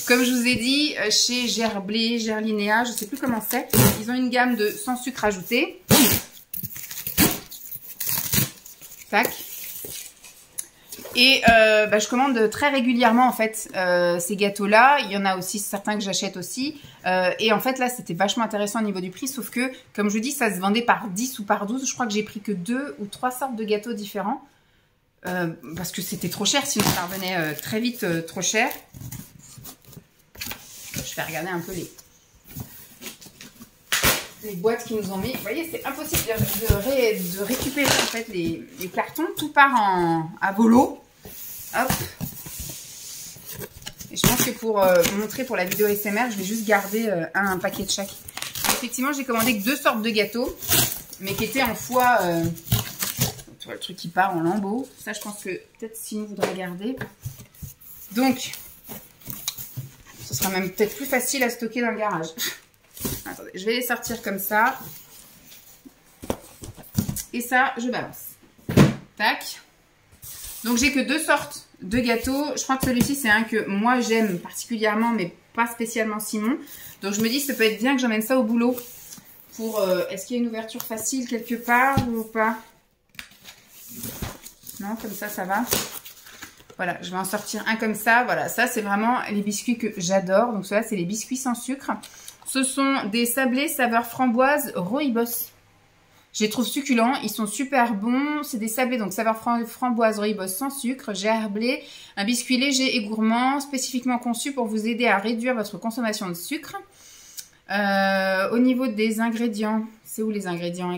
Comme je vous ai dit, chez Gerblé, Gerlinéa, je ne sais plus comment c'est. Ils ont une gamme de sans sucre ajouté. Tac. Et je commande très régulièrement en fait ces gâteaux-là. Il y en a aussi certains que j'achète aussi. Et en fait là, c'était vachement intéressant au niveau du prix. Sauf que, comme je vous dis, ça se vendait par 10 ou par 12. Je crois que j'ai pris que 2 ou 3 sortes de gâteaux différents. Parce que c'était trop cher, sinon ça revenait très vite trop cher. Je vais regarder un peu les boîtes qu'ils nous ont mis. Vous voyez, c'est impossible de récupérer en fait les cartons. Tout part à volo. Hop. Et je pense que pour vous montrer pour la vidéo SMR, je vais juste garder un paquet de chaque. Effectivement, j'ai commandé que 2 sortes de gâteaux, mais qui étaient en foie... tu vois, le truc qui part en lambeaux. Ça, je pense que peut-être Simon voudra garder. Donc, ce sera même peut-être plus facile à stocker dans le garage. Attendez, je vais les sortir comme ça. Et ça, je balance. Tac. Donc, j'ai que 2 sortes de gâteaux. Je crois que celui-ci, c'est un que moi, j'aime particulièrement, mais pas spécialement Simon. Donc, je me dis, ça peut être bien que j'emmène ça au boulot. Pour, est-ce qu'il y a une ouverture facile quelque part ou pas? Non, comme ça, ça va. Voilà, je vais en sortir un comme ça. Voilà, ça, c'est vraiment les biscuits que j'adore. Donc, ceux-là, c'est les biscuits sans sucre. Ce sont des sablés saveur framboise rooibos. Je les trouve succulents. Ils sont super bons. C'est des sablés, donc saveur framboise rooibos sans sucre, gerblé. Un biscuit léger et gourmand, spécifiquement conçu pour vous aider à réduire votre consommation de sucre. Au niveau des ingrédients, c'est où les ingrédients?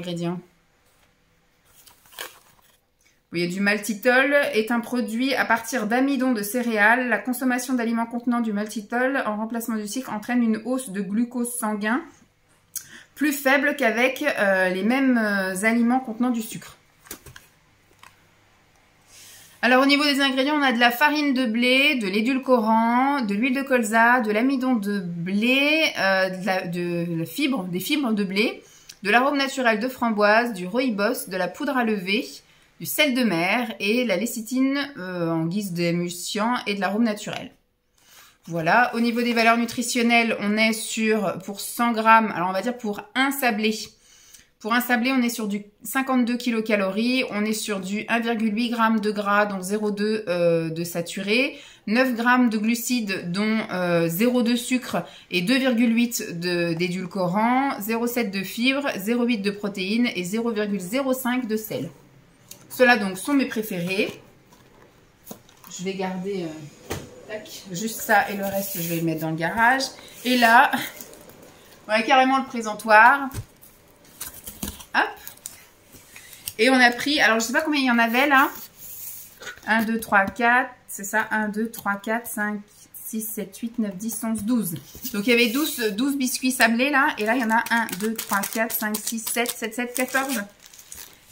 Il y a du maltitol, est un produit à partir d'amidon de céréales. La consommation d'aliments contenant du maltitol en remplacement du sucre entraîne une hausse de glucose sanguin plus faible qu'avec les mêmes aliments contenant du sucre. Alors au niveau des ingrédients, on a de la farine de blé, de l'édulcorant, de l'huile de colza, de l'amidon de blé, des fibres de blé, de l'arôme naturel de framboise, du rooibos, de la poudre à lever, du sel de mer et la lécithine en guise d'émulsifiant et de l'arôme naturel. Voilà, au niveau des valeurs nutritionnelles, on est sur, pour 100 grammes, alors on va dire pour un sablé. Pour un sablé, on est sur du 52 kilocalories, on est sur du 1,8 g de gras, dont 0,2 de saturé, 9 g de glucides, dont 0,2 sucre et 2,8 d'édulcorant, 0,7 de fibres, 0,8 de protéines et 0,05 de sel. Ceux-là donc sont mes préférés. Je vais garder juste ça et le reste, je vais le mettre dans le garage. Et là, on a carrément le présentoir. Hop. Et on a pris, alors je sais pas combien il y en avait là. 1, 2, 3, 4, c'est ça, 1, 2, 3, 4, 5, 6, 7, 8, 9, 10, 11, 12. Donc il y avait 12 biscuits sablés là. Et là, il y en a 1, 2, 3, 4, 5, 6, 7, 14.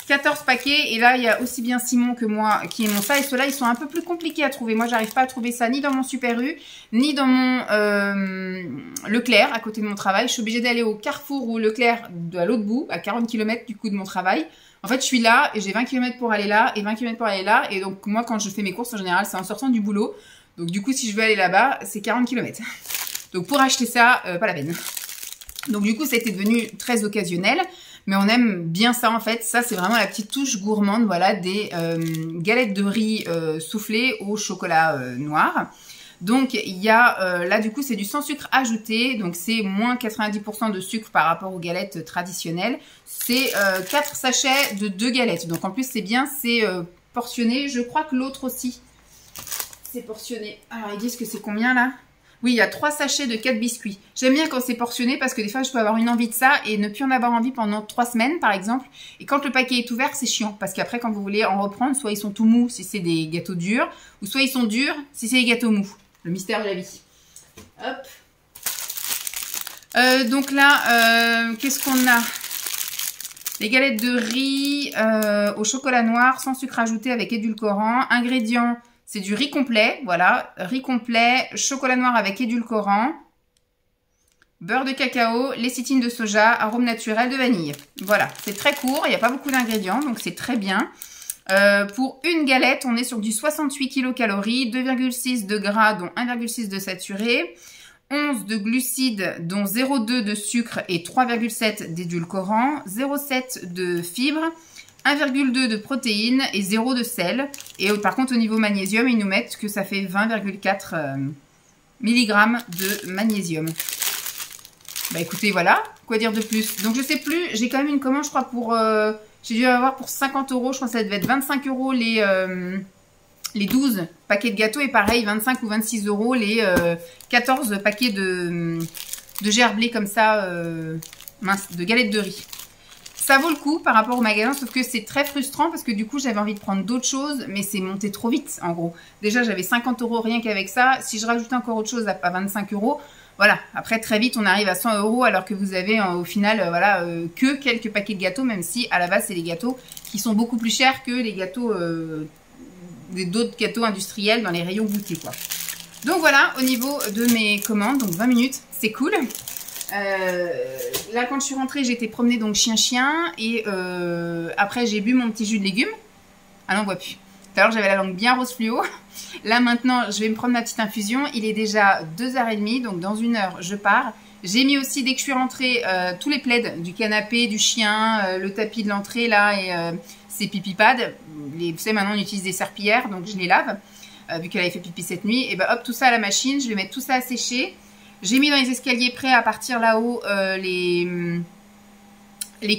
14 paquets. Et là, il y a aussi bien Simon que moi qui aimons ça. Et ceux-là, ils sont un peu plus compliqués à trouver. Moi, j'arrive pas à trouver ça ni dans mon Super U, ni dans mon Leclerc, à côté de mon travail. Je suis obligée d'aller au Carrefour ou Leclerc à l'autre bout, à 40 km du coup de mon travail. En fait, je suis là et j'ai 20 km pour aller là et 20 km pour aller là. Et donc, moi, quand je fais mes courses, en général, c'est en sortant du boulot. Donc, du coup, si je veux aller là-bas, c'est 40 km. Donc, pour acheter ça, pas la peine. Donc, du coup, ça a été devenu très occasionnel. Mais on aime bien ça, en fait. Ça, c'est vraiment la petite touche gourmande, voilà, des galettes de riz soufflées au chocolat noir. Donc, il y a, là, du coup, c'est du sans sucre ajouté. Donc, c'est moins 90% de sucre par rapport aux galettes traditionnelles. C'est 4 sachets de 2 galettes. Donc, en plus, c'est bien, c'est portionné. Je crois que l'autre aussi, c'est portionné. Alors, ils disent que c'est combien, là ? Oui, il y a 3 sachets de 4 biscuits. J'aime bien quand c'est portionné parce que des fois, je peux avoir une envie de ça et ne plus en avoir envie pendant 3 semaines, par exemple. Et quand le paquet est ouvert, c'est chiant parce qu'après, quand vous voulez en reprendre, soit ils sont tout mous si c'est des gâteaux durs, ou soit ils sont durs si c'est des gâteaux mous. Le mystère de la vie. Hop. Donc là, qu'est-ce qu'on a? Les galettes de riz au chocolat noir sans sucre ajouté avec édulcorant. Ingrédients, c'est du riz complet, voilà, riz complet, chocolat noir avec édulcorant, beurre de cacao, lécithine de soja, arôme naturel de vanille. Voilà, c'est très court, il n'y a pas beaucoup d'ingrédients, donc c'est très bien. Pour une galette, on est sur du 68 kilocalories, 2,6 de gras, dont 1,6 de saturé, 11 de glucides, dont 0,2 de sucre et 3,7 d'édulcorant, 0,7 de fibres, 1,2 de protéines et 0 de sel. Et par contre, au niveau magnésium, ils nous mettent que ça fait 20,4 mg de magnésium. Bah écoutez, voilà. Quoi dire de plus? Donc je sais plus, j'ai quand même une commande, je crois, pour... j'ai dû avoir pour 50 €. Je crois que ça devait être 25 € les 12 paquets de gâteaux. Et pareil, 25 ou 26 € les 14 paquets de gerblé comme ça, mince, de galettes de riz. Ça vaut le coup par rapport au magasin, sauf que c'est très frustrant parce que du coup, j'avais envie de prendre d'autres choses, mais c'est monté trop vite, en gros. Déjà, j'avais 50 € rien qu'avec ça. Si je rajoute encore autre chose à 25 €, voilà. Après, très vite, on arrive à 100 € alors que vous avez au final, voilà, que quelques paquets de gâteaux, même si à la base, c'est des gâteaux qui sont beaucoup plus chers que les gâteaux, d'autres gâteaux industriels dans les rayons goûter, quoi. Donc voilà, au niveau de mes commandes, donc 20 minutes, c'est cool. Là quand je suis rentrée j'ai été promener donc chien et après j'ai bu mon petit jus de légumes. Ah non on voit plus. Tout à l'heure j'avais la langue bien rose fluo. Là maintenant je vais me prendre ma petite infusion. Il est déjà 2h30 donc dans 1 heure je pars. J'ai mis aussi dès que je suis rentrée tous les plaids du canapé, du chien, le tapis de l'entrée là et ses pipi pads. Vous savez maintenant on utilise des serpillières donc je les lave vu qu'elle avait fait pipi cette nuit. Et ben hop tout ça à la machine, je vais mettre tout ça à sécher. J'ai mis dans les escaliers prêts à partir là-haut les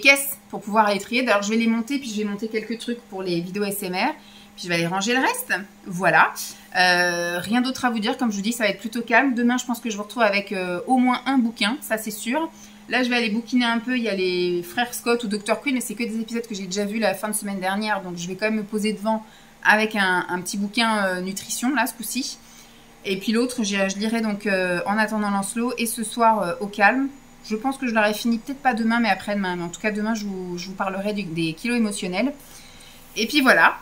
caisses pour pouvoir aller trier. D'ailleurs, je vais les monter, puis je vais monter quelques trucs pour les vidéos SMR. Puis je vais aller ranger le reste. Voilà. Rien d'autre à vous dire. Comme je vous dis, ça va être plutôt calme. Demain, je pense que je vous retrouve avec au moins un bouquin. Ça, c'est sûr. Là, je vais aller bouquiner un peu. Il y a les frères Scott ou Dr. Quinn, mais c'est que des épisodes que j'ai déjà vus la fin de semaine dernière. Donc, je vais quand même me poser devant avec un petit bouquin nutrition, là, ce coup-ci. Et puis l'autre, je lirai donc en attendant Lancelot et ce soir au calme. Je pense que je l'aurai fini peut-être pas demain, mais après-demain. Mais en tout cas, demain, je vous parlerai des kilos émotionnels. Et puis voilà.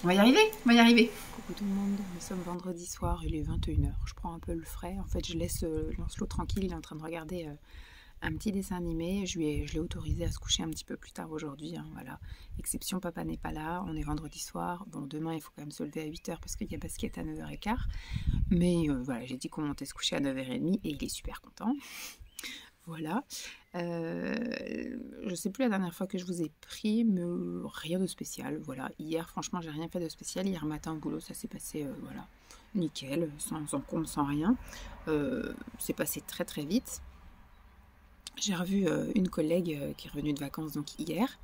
On va y arriver, on va y arriver. Coucou tout le monde, nous sommes vendredi soir, il est 21h. Je prends un peu le frais. En fait, je laisse Lancelot tranquille, il est en train de regarder un petit dessin animé. Je l'ai autorisé à se coucher un petit peu plus tard aujourd'hui. Hein, voilà. Exception, papa n'est pas là. On est vendredi soir. Bon, demain, il faut quand même se lever à 8h parce qu'il y a basket à 9h15. Mais voilà, j'ai dit qu'on montait se coucher à 9h30 et il est super content. Voilà. Je sais plus la dernière fois que je vous ai pris, mais rien de spécial. Voilà. Hier, franchement, j'ai rien fait de spécial. Hier matin au boulot, ça s'est passé, voilà, nickel, sans encombre, sans rien. C'est passé très très vite. J'ai revu une collègue qui est revenue de vacances donc hier.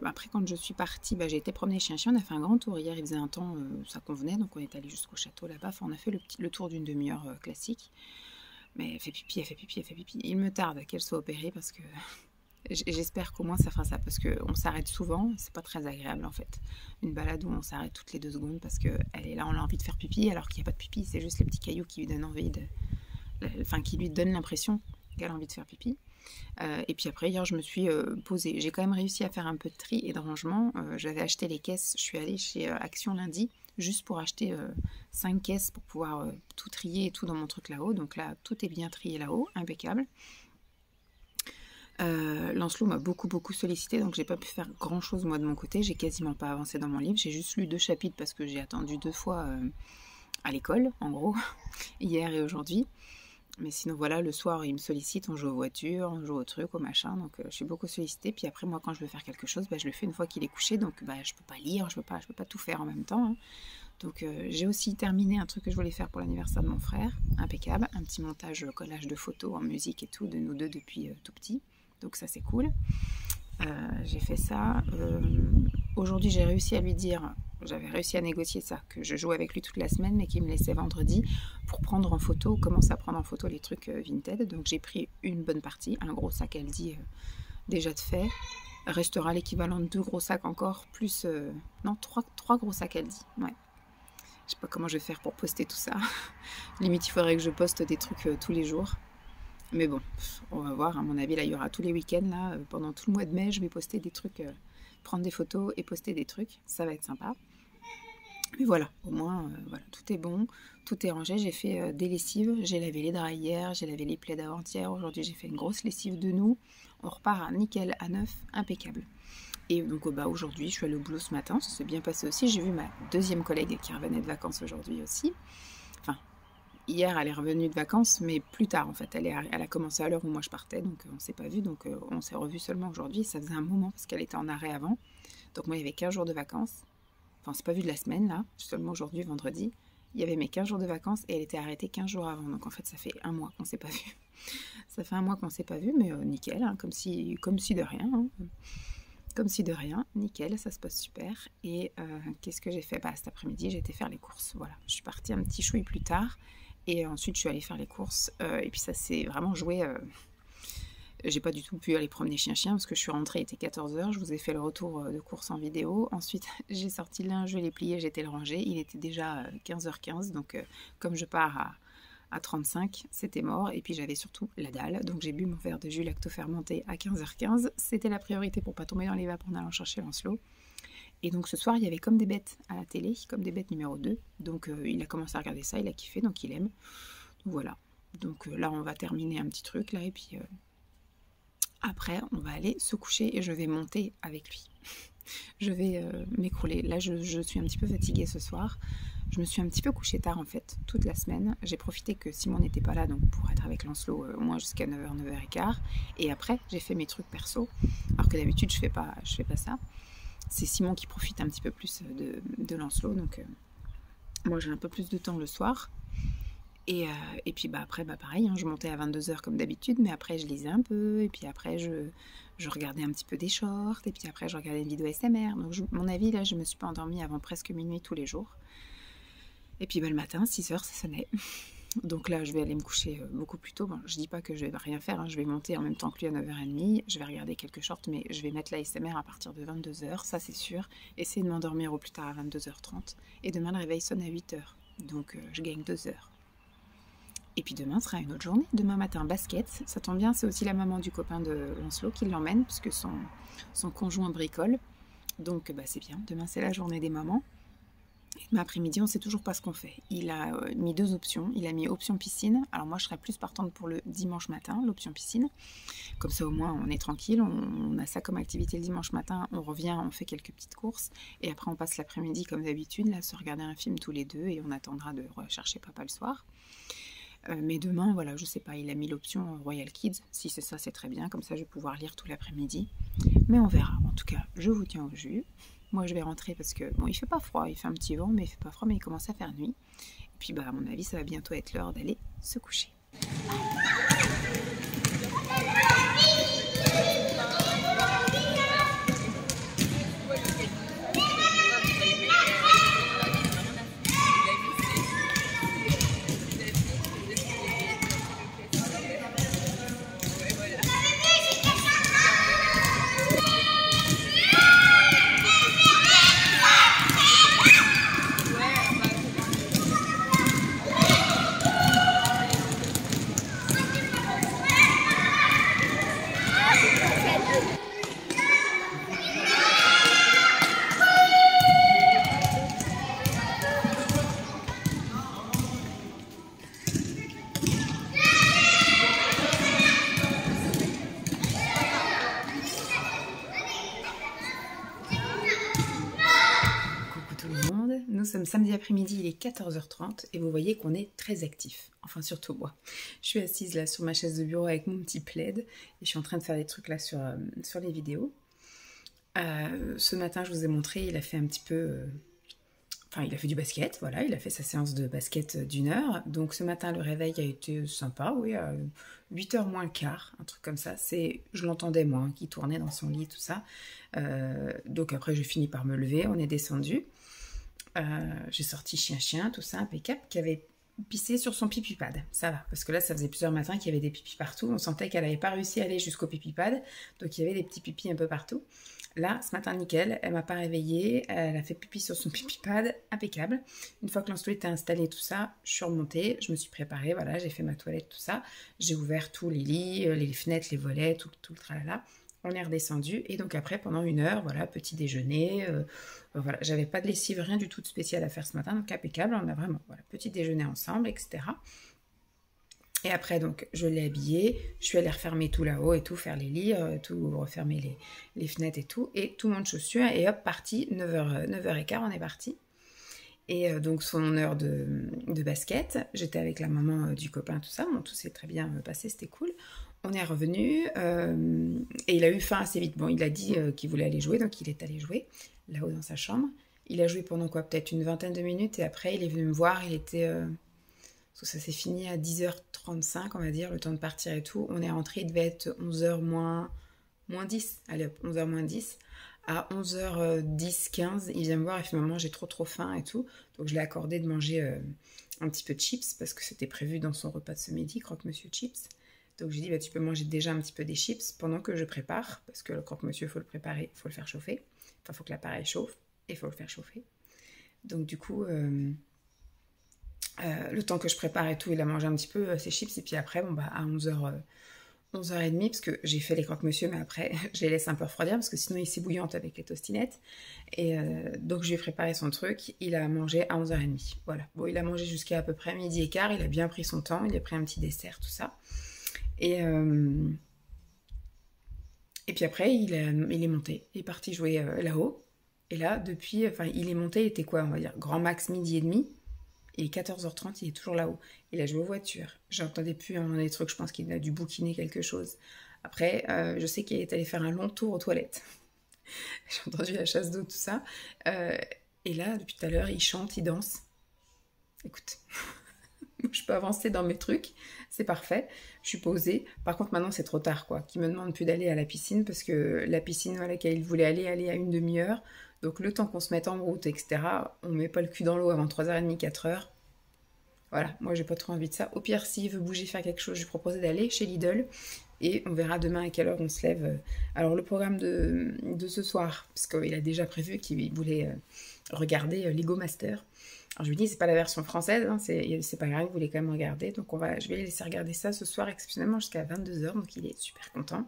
Après, quand je suis partie, j'ai été promener chien-chien. On a fait un grand tour hier. Il faisait un temps, ça convenait, donc on est allé jusqu'au château là-bas. Enfin, on a fait le tour d'une demi-heure classique. Mais elle fait pipi, elle fait pipi, elle fait pipi. Il me tarde qu'elle soit opérée parce que j'espère qu'au moins ça fera ça. Parce qu'on s'arrête souvent, c'est pas très agréable en fait. Une balade où on s'arrête toutes les 2 secondes parce qu'elle est là, on a envie de faire pipi alors qu'il n'y a pas de pipi. C'est juste les petits cailloux qui lui donnent envie qui lui donnent l'impression qu'elle a envie de faire pipi. Et puis après, hier, je me suis posée. J'ai quand même réussi à faire un peu de tri et de rangement. J'avais acheté les caisses. Je suis allée chez Action lundi juste pour acheter 5 caisses pour pouvoir tout trier et tout dans mon truc là-haut. Donc là, tout est bien trié là-haut, impeccable. Lancelot m'a beaucoup sollicité, donc j'ai pas pu faire grand chose moi de mon côté. J'ai quasiment pas avancé dans mon livre. J'ai juste lu 2 chapitres parce que j'ai attendu 2 fois à l'école, en gros, hier et aujourd'hui. Mais sinon, voilà, le soir, il me sollicite, on joue aux voitures, on joue au truc, au machin, donc je suis beaucoup sollicitée. Puis après, moi, quand je veux faire quelque chose, je le fais une fois qu'il est couché, donc je peux pas lire, je peux pas tout faire en même temps. Hein. Donc j'ai aussi terminé un truc que je voulais faire pour l'anniversaire de mon frère, impeccable, un petit montage, collage de photos en musique et tout, de nous deux depuis tout petit. Donc ça, c'est cool. J'ai fait ça. Aujourd'hui, j'ai réussi à lui dire, j'avais réussi à négocier ça, que je jouais avec lui toute la semaine, mais qu'il me laissait vendredi pour prendre en photo, commencer à prendre en photo les trucs Vinted. Donc j'ai pris une bonne partie, un gros sac Aldi déjà de fait. Restera l'équivalent de 2 gros sacs encore, plus... non, 3 gros sacs Aldi, ouais. Je sais pas comment je vais faire pour poster tout ça. Limite, il faudrait que je poste des trucs tous les jours. Mais bon, on va voir. À mon avis, là, il y aura tous les week-ends. Là, pendant tout le mois de mai, je vais poster des trucs, prendre des photos et poster des trucs. Ça va être sympa. Mais voilà, au moins, voilà, tout est bon, tout est rangé. J'ai fait des lessives. J'ai lavé les draps hier, j'ai lavé les plaids d'avant-hier. Aujourd'hui, j'ai fait une grosse lessive de nous. On repart à nickel, à neuf, impeccable. Et donc aujourd'hui, je suis allée au boulot ce matin, ça s'est bien passé aussi. J'ai vu ma 2e collègue qui revenait de vacances aujourd'hui aussi. Enfin, hier, elle est revenue de vacances, mais plus tard en fait. Elle a commencé à l'heure où moi je partais, donc on ne s'est pas vu. Donc on s'est revus seulement aujourd'hui. Ça faisait un moment parce qu'elle était en arrêt avant. Donc moi, il y avait 15 jours de vacances. Enfin, on s'est pas vu de la semaine là, seulement aujourd'hui, vendredi. Il y avait mes 15 jours de vacances et elle était arrêtée 15 jours avant. Donc en fait, ça fait un mois qu'on ne s'est pas vu. Ça fait un mois qu'on ne s'est pas vu, mais nickel, hein, comme si de rien. Hein. Comme si de rien, nickel, ça se passe super. Et qu'est-ce que j'ai fait? Cet après-midi, j'ai été faire les courses. Voilà, je suis partie un petit chouï plus tard. Et ensuite, je suis allée faire les courses. Et puis ça s'est vraiment joué. J'ai pas du tout pu aller promener chien-chien parce que je suis rentrée, il était 14h. Je vous ai fait le retour de course en vidéo. Ensuite, j'ai sorti le linge, je l'ai plié, j'ai été le ranger. Il était déjà 15h15. Donc, comme je pars à 35, c'était mort. Et puis j'avais surtout la dalle. Donc j'ai bu mon verre de jus lacto-fermenté à 15h15. C'était la priorité pour pas tomber dans les vapes en allant chercher Lancelot. Et donc ce soir, il y avait Comme des bêtes à la télé, Comme des bêtes numéro 2. Donc il a commencé à regarder ça, il a kiffé, donc il aime. Donc voilà. Donc là, on va terminer un petit truc là. Et puis après, on va aller se coucher et je vais monter avec lui. Je vais m'écrouler. Là, je suis un petit peu fatiguée ce soir. Je me suis un petit peu couchée tard en fait, toute la semaine. J'ai profité que Simon n'était pas là, donc pour être avec Lancelot au moins jusqu'à 9h, 9h15. Et après, j'ai fait mes trucs perso. Alors que d'habitude, je fais pas ça. C'est Simon qui profite un petit peu plus de Lancelot. Donc moi, j'ai un peu plus de temps le soir. Et puis après, pareil, hein, je montais à 22h comme d'habitude, mais après, je lisais un peu. Et puis après, je regardais un petit peu des shorts. Et puis après, je regardais une vidéo SMR. Donc, mon avis, là, je me suis pas endormie avant presque minuit tous les jours. Et puis le matin, 6h, ça sonnait. Donc là, je vais aller me coucher beaucoup plus tôt. Bon, je dis pas que je vais rien faire, hein. Je vais monter en même temps que lui à 9h30. Je vais regarder quelques shorts, mais je vais mettre la SMR à partir de 22h, ça c'est sûr. Essayer de m'endormir au plus tard à 22h30. Et demain, le réveil sonne à 8h. Donc je gagne 2 heures. Et puis demain sera une autre journée. Demain matin, basket. Ça tombe bien, c'est aussi la maman du copain de Lancelot qui l'emmène, puisque son conjoint bricole. Donc c'est bien. Demain, c'est la journée des mamans. Et demain après-midi, on ne sait toujours pas ce qu'on fait. Il a mis 2 options. Il a mis option piscine. Alors moi, je serais plus partante pour le dimanche matin, l'option piscine. Comme ça, au moins, on est tranquille. On a ça comme activité le dimanche matin. On revient, on fait quelques petites courses. Et après, on passe l'après-midi, comme d'habitude, là, se regarder un film tous les deux. Et on attendra de rechercher papa le soir. Mais demain, voilà, je sais pas, il a mis l'option Royal Kids. Si c'est ça, c'est très bien. Comme ça, je vais pouvoir lire tout l'après-midi. Mais on verra. En tout cas, je vous tiens au jus. Moi, je vais rentrer parce que, bon, il fait pas froid. Il fait un petit vent, mais il fait pas froid, mais il commence à faire nuit. Et puis, à mon avis, ça va bientôt être l'heure d'aller se coucher. Nous sommes samedi après-midi, il est 14h30 et vous voyez qu'on est très actif. Enfin, surtout moi. Je suis assise là sur ma chaise de bureau avec mon petit plaid et je suis en train de faire des trucs là sur les vidéos. Ce matin, je vous ai montré, il a fait un petit peu... Enfin, il a fait du basket, voilà, il a fait sa séance de basket d'1 heure. Donc ce matin, le réveil a été sympa, oui, à 8h moins le quart, un truc comme ça. Je l'entendais moi, qui tournait dans son lit, tout ça. Donc après, j'ai fini par me lever, on est descendu. J'ai sorti chien, tout ça, impeccable, qui avait pissé sur son pipi-pad. Ça va, parce que là, ça faisait plusieurs matins qu'il y avait des pipis partout. On sentait qu'elle n'avait pas réussi à aller jusqu'au pipi-pad, donc il y avait des petits pipis un peu partout. Là, ce matin, nickel, elle m'a pas réveillée, elle a fait pipi sur son pipi-pad, impeccable. Une fois que Lancelot était installé, tout ça, je suis remontée, je me suis préparée, voilà, j'ai fait ma toilette, tout ça. J'ai ouvert tous les lits, les fenêtres, les volets, tout le tralala. On est redescendu et donc après pendant 1 heure, voilà, petit déjeuner, voilà, j'avais pas de lessive, rien du tout de spécial à faire ce matin, donc impeccable, on a vraiment, voilà, petit déjeuner ensemble, etc. Et après donc je l'ai habillé, je suis allée refermer tout là-haut et tout, faire les lits, tout refermer les fenêtres et tout monte chaussures et hop, parti, 9h15, on est parti. Et donc son heure de basket, j'étais avec la maman du copain, tout ça, bon, tout s'est très bien passé, c'était cool. On est revenu et il a eu faim assez vite. Bon, il a dit qu'il voulait aller jouer, donc il est allé jouer là-haut dans sa chambre. Il a joué pendant quoi? Peut-être une vingtaine de minutes et après il est venu me voir. Il était... parce que ça s'est fini à 10h35, on va dire, le temps de partir et tout. On est rentré, il devait être 11h moins 10. Allez hop, 11h moins 10. À 11h10, 15, il vient me voir et fait « Maman, j'ai trop faim et tout ». Donc je l'ai accordé de manger un petit peu de chips parce que c'était prévu dans son repas de ce midi, croque-monsieur chips. Donc j'ai dit, tu peux manger déjà un petit peu des chips pendant que je prépare, parce que le croque-monsieur, il faut le préparer, il faut le faire chauffer. Enfin, il faut que l'appareil chauffe, et il faut le faire chauffer. Donc du coup, le temps que je prépare et tout, il a mangé un petit peu ses chips, et puis après, à 11h30, parce que j'ai fait les croque-monsieur, mais après, je les laisse un peu refroidir, parce que sinon, il s'ébouillante avec les tostinettes. Et donc, je lui ai préparé son truc, il a mangé à 11h30. Voilà. Bon, il a mangé jusqu'à peu près 12h15, il a bien pris son temps, il a pris un petit dessert, tout ça. Et puis après, il est monté, il est parti jouer là-haut. Et là, depuis, il est monté, il était quoi, on va dire, grand max 12h30. Et 14h30, il est toujours là-haut. Il a joué aux voitures. J'entendais plus des trucs, je pense qu'il a dû bouquiner quelque chose. Après, je sais qu'il est allé faire un long tour aux toilettes. J'ai entendu la chasse d'eau, tout ça. Et là, depuis tout à l'heure, il chante, il danse. Écoute... Je peux avancer dans mes trucs, c'est parfait, je suis posée. Par contre, maintenant, c'est trop tard, quoi. Qu'il me demande plus d'aller à la piscine, parce que la piscine à laquelle il voulait aller à une demi-heure. Donc, le temps qu'on se mette en route, etc., on met pas le cul dans l'eau avant 3h30, 4h. Voilà, moi, j'ai pas trop envie de ça. Au pire, s'il veut bouger, faire quelque chose, je lui proposais d'aller chez Lidl. Et on verra demain à quelle heure on se lève. Alors, le programme de ce soir, parce qu'il a déjà prévu qu'il voulait regarder Lego Master. Alors je lui dis, c'est pas la version française, hein, c'est pas grave, vous voulez quand même regarder. Donc je vais les laisser regarder ça ce soir exceptionnellement jusqu'à 22 h, donc il est super content.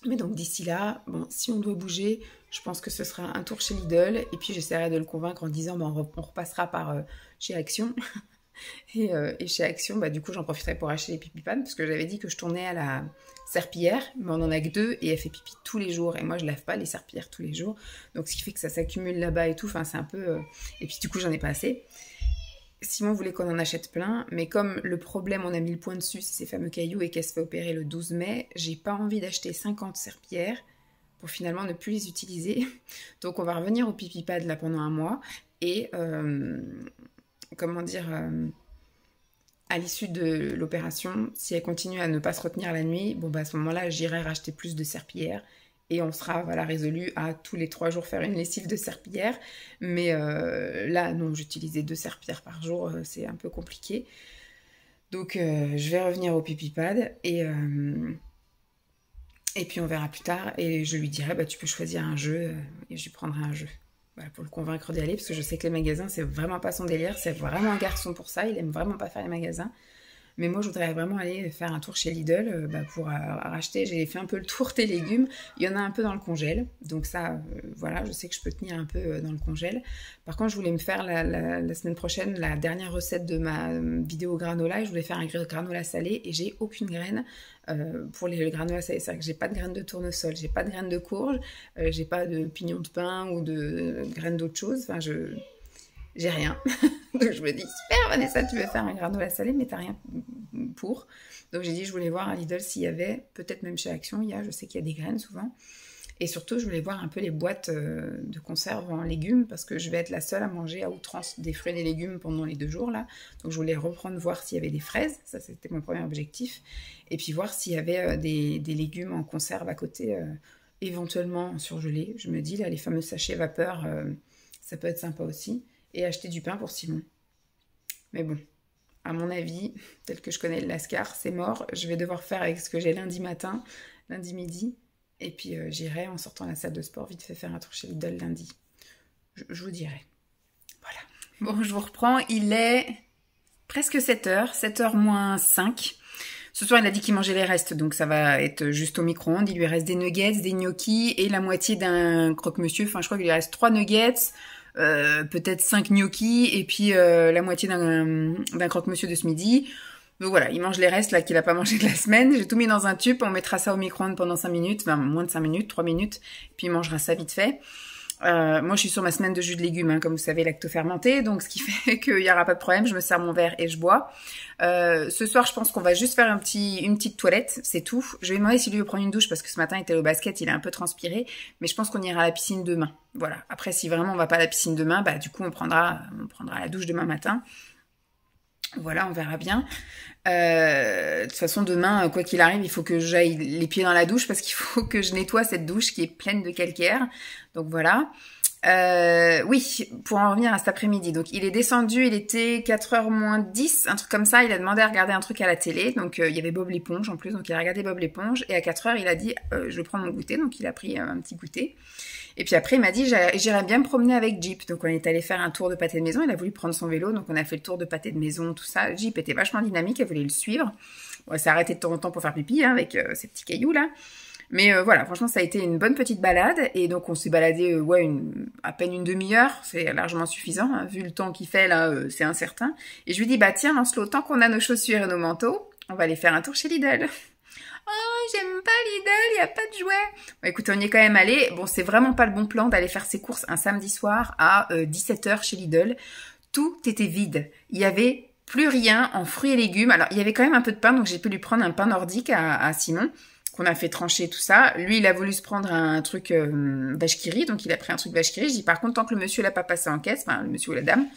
Mais donc d'ici là, bon, si on doit bouger, je pense que ce sera un tour chez Lidl. Et puis j'essaierai de le convaincre en disant, on repassera par chez Action. et chez Action, du coup, j'en profiterai pour acheter les pipi pads. Parce que j'avais dit que je tournais à la serpillière. Mais on en a que 2 et elle fait pipi tous les jours. Et moi, je lave pas les serpillères tous les jours. Donc ce qui fait que ça s'accumule là-bas et tout. Enfin, c'est un peu... Et puis du coup, j'en ai pas assez. Simon voulait qu'on en achète plein, mais comme le problème, on a mis le point dessus, c'est ces fameux cailloux et qu'elle se fait opérer le 12 mai, j'ai pas envie d'acheter 50 serpillères pour finalement ne plus les utiliser. Donc on va revenir au pipi pad là pendant un mois et à l'issue de l'opération, si elle continue à ne pas se retenir la nuit, à ce moment-là, j'irai racheter plus de serpillères. Et on sera résolu à tous les 3 jours faire une lessive de serpillière. Mais là, non, j'utilisais 2 serpillères par jour, c'est un peu compliqué. Donc, je vais revenir au pipi pad et puis on verra plus tard. Et je lui dirai, tu peux choisir un jeu et je lui prendrai un jeu. Voilà, pour le convaincre d'y aller, parce que je sais que les magasins, c'est vraiment pas son délire. C'est vraiment un garçon pour ça, il aime vraiment pas faire les magasins. Mais moi, je voudrais vraiment aller faire un tour chez Lidl pour racheter. J'ai fait un peu le tour des légumes. Il y en a un peu dans le congèle. Donc ça, voilà, je sais que je peux tenir un peu dans le congèle. Par contre, je voulais me faire la semaine prochaine la dernière recette de ma vidéo granola. Et je voulais faire un granola salé et j'ai aucune graine pour les granola salés. C'est vrai que j'ai pas de graines de tournesol, j'ai pas de graines de courge, j'ai pas de pignon de pain ou de graines d'autre chose. Enfin, j'ai rien. Donc je me dis, super Vanessa, tu veux faire un granola salé, mais t'as rien pour. Donc j'ai dit, je voulais voir à Lidl s'il y avait, peut-être même chez Action, je sais qu'il y a des graines souvent. Et surtout, je voulais voir un peu les boîtes de conserve en légumes, parce que je vais être la seule à manger à outrance des fruits et des légumes pendant les 2 jours là. Donc je voulais reprendre, voir s'il y avait des fraises, ça c'était mon premier objectif. Et puis voir s'il y avait des légumes en conserve à côté, éventuellement en surgelé. Je me dis, là, les fameux sachets vapeur, ça peut être sympa aussi. Et acheter du pain pour Simon. Mais bon, à mon avis, tel que je connais le Lascar, c'est mort. Je vais devoir faire avec ce que j'ai lundi matin, lundi midi. Et puis j'irai en sortant de la salle de sport vite fait faire un tour chez Lidl lundi. Je vous dirai. Voilà. Bon, je vous reprends. Il est presque 7h, 7h moins 5. Ce soir, il a dit qu'il mangeait les restes, donc ça va être juste au micro-ondes. Il lui reste des nuggets, des gnocchis et la moitié d'un croque-monsieur. Enfin, je crois qu'il lui reste 3 nuggets. Peut-être 5 gnocchis et puis la moitié d'un croque-monsieur de ce midi. Donc voilà, il mange les restes là qu'il a pas mangé de la semaine. J'ai tout mis dans un tube, on mettra ça au micro-ondes pendant 5 minutes, enfin moins de 5 minutes, 3 minutes, puis il mangera ça vite fait. Moi je suis sur ma semaine de jus de légumes, comme vous savez, lacto-fermenté, donc ce qui fait qu'il n'y aura pas de problème, je me sers mon verre et je bois. Ce soir je pense qu'on va juste faire une petite toilette, c'est tout. Je vais demander s'il lui veut prendre une douche parce que ce matin il était au basket, il a un peu transpiré, mais je pense qu'on ira à la piscine demain. Voilà, après si vraiment on va pas à la piscine demain, du coup on prendra la douche demain matin. Voilà, on verra bien. De toute façon, demain, quoi qu'il arrive, il faut que j'aille les pieds dans la douche parce qu'il faut que je nettoie cette douche qui est pleine de calcaire. Donc voilà. Oui, pour en revenir à cet après-midi. Donc il est descendu, il était 4h moins 10, un truc comme ça. Il a demandé à regarder un truc à la télé. Donc il y avait Bob l'éponge en plus. Donc il a regardé Bob l'éponge. Et à 4h, il a dit je vais prendre mon goûter. Donc il a pris un petit goûter. Et puis après, il m'a dit, j'irais bien me promener avec Jeep. Donc on est allé faire un tour de pâté de maison. Il a voulu prendre son vélo. Donc on a fait le tour de pâté de maison, tout ça. Jeep était vachement dynamique. Elle voulait le suivre. Bon, elle s'est arrêtée de temps en temps pour faire pipi, avec ces petits cailloux là. Mais voilà, franchement, ça a été une bonne petite balade. Et donc on s'est baladé, à peine une demi-heure. C'est largement suffisant, hein. Vu le temps qu'il fait là, c'est incertain. Et je lui dis, tiens, Lancelot, tant qu'on a nos chaussures et nos manteaux, on va aller faire un tour chez Lidl. Oh, j'aime pas Lidl, il n'y a pas de jouets. Bon, écoute, on y est quand même allé. Bon, c'est vraiment pas le bon plan d'aller faire ses courses un samedi soir à 17h chez Lidl. Tout était vide. Il y avait plus rien en fruits et légumes. Alors, il y avait quand même un peu de pain, donc j'ai pu lui prendre un pain nordique à Simon, qu'on a fait trancher tout ça. Lui, il a voulu se prendre un truc vache qui rit, donc il a pris un truc vache qui rit. Je dis, par contre, tant que le monsieur l'a pas passé en caisse, enfin, le monsieur ou la dame,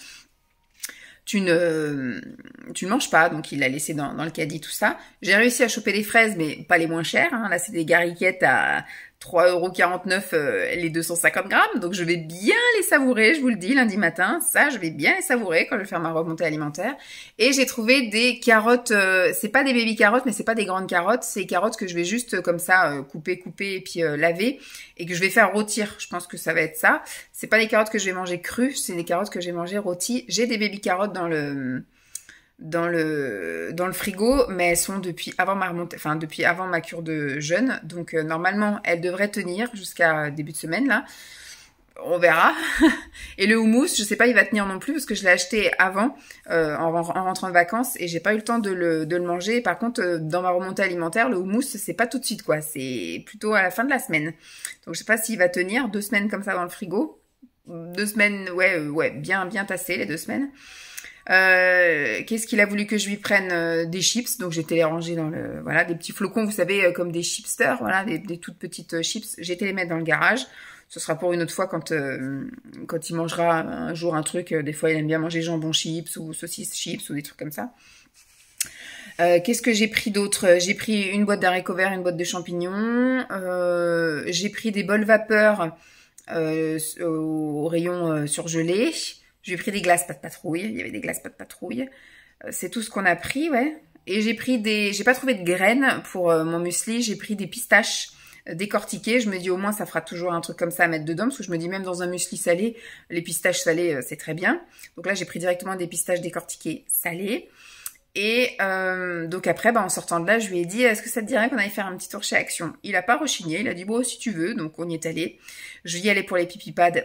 tu ne manges pas, donc il l'a laissé dans le caddie, tout ça. J'ai réussi à choper des fraises, mais pas les moins chères, hein. Là, c'est des garriquettes à 3,49 € les 250 grammes. Donc je vais bien les savourer, je vous le dis, lundi matin. Ça, je vais bien les savourer quand je vais faire ma remontée alimentaire. Et j'ai trouvé des carottes, c'est pas des baby carottes, mais c'est pas des grandes carottes. C'est des carottes que je vais juste comme ça couper et puis laver. Et que je vais faire rôtir. Je pense que ça va être ça. C'est pas des carottes que je vais manger crues, c'est des carottes que je vais manger rôties. J'ai des baby carottes dans le frigo, mais elles sont depuis avant ma remontée, enfin depuis avant ma cure de jeûne, donc normalement elles devraient tenir jusqu'à début de semaine là, on verra. Et le houmous, je sais pas, il va tenir non plus parce que je l'ai acheté avant en rentrant de vacances et j'ai pas eu le temps de le manger. Par contre, dans ma remontée alimentaire, le houmous c'est pas tout de suite quoi, c'est plutôt à la fin de la semaine. Donc je sais pas s'il va tenir 2 semaines comme ça dans le frigo, 2 semaines, ouais, bien tassé les 2 semaines. Qu'est-ce qu'il a voulu que je lui prenne des chips, donc j'ai été les ranger dans le, voilà, des petits flocons, vous savez, comme des chipsters, voilà, des toutes petites chips. J'ai été les mettre dans le garage. Ce sera pour une autre fois quand il mangera un jour un truc. Des fois, il aime bien manger jambon chips ou saucisse chips ou des trucs comme ça. Qu'est-ce que j'ai pris d'autre? J'ai pris une boîte d'haricots verts, une boîte de champignons. J'ai pris des bols vapeur au rayon surgelé. J'ai pris des glaces pâte patrouille. Il y avait des glaces pâte patrouille. C'est tout ce qu'on a pris, ouais. Et j'ai pris j'ai pas trouvé de graines pour mon muesli. J'ai pris des pistaches décortiquées. Je me dis au moins ça fera toujours un truc comme ça à mettre dedans. Parce que je me dis même dans un muesli salé, les pistaches salées, c'est très bien. Donc là, j'ai pris directement des pistaches décortiquées salées. Et donc après, en sortant de là, je lui ai dit, est-ce que ça te dirait qu'on aille faire un petit tour chez Action? Il a pas rechigné. Il a dit, bon, si tu veux. Donc on y est allé. Je y allais pour les pipi-pads.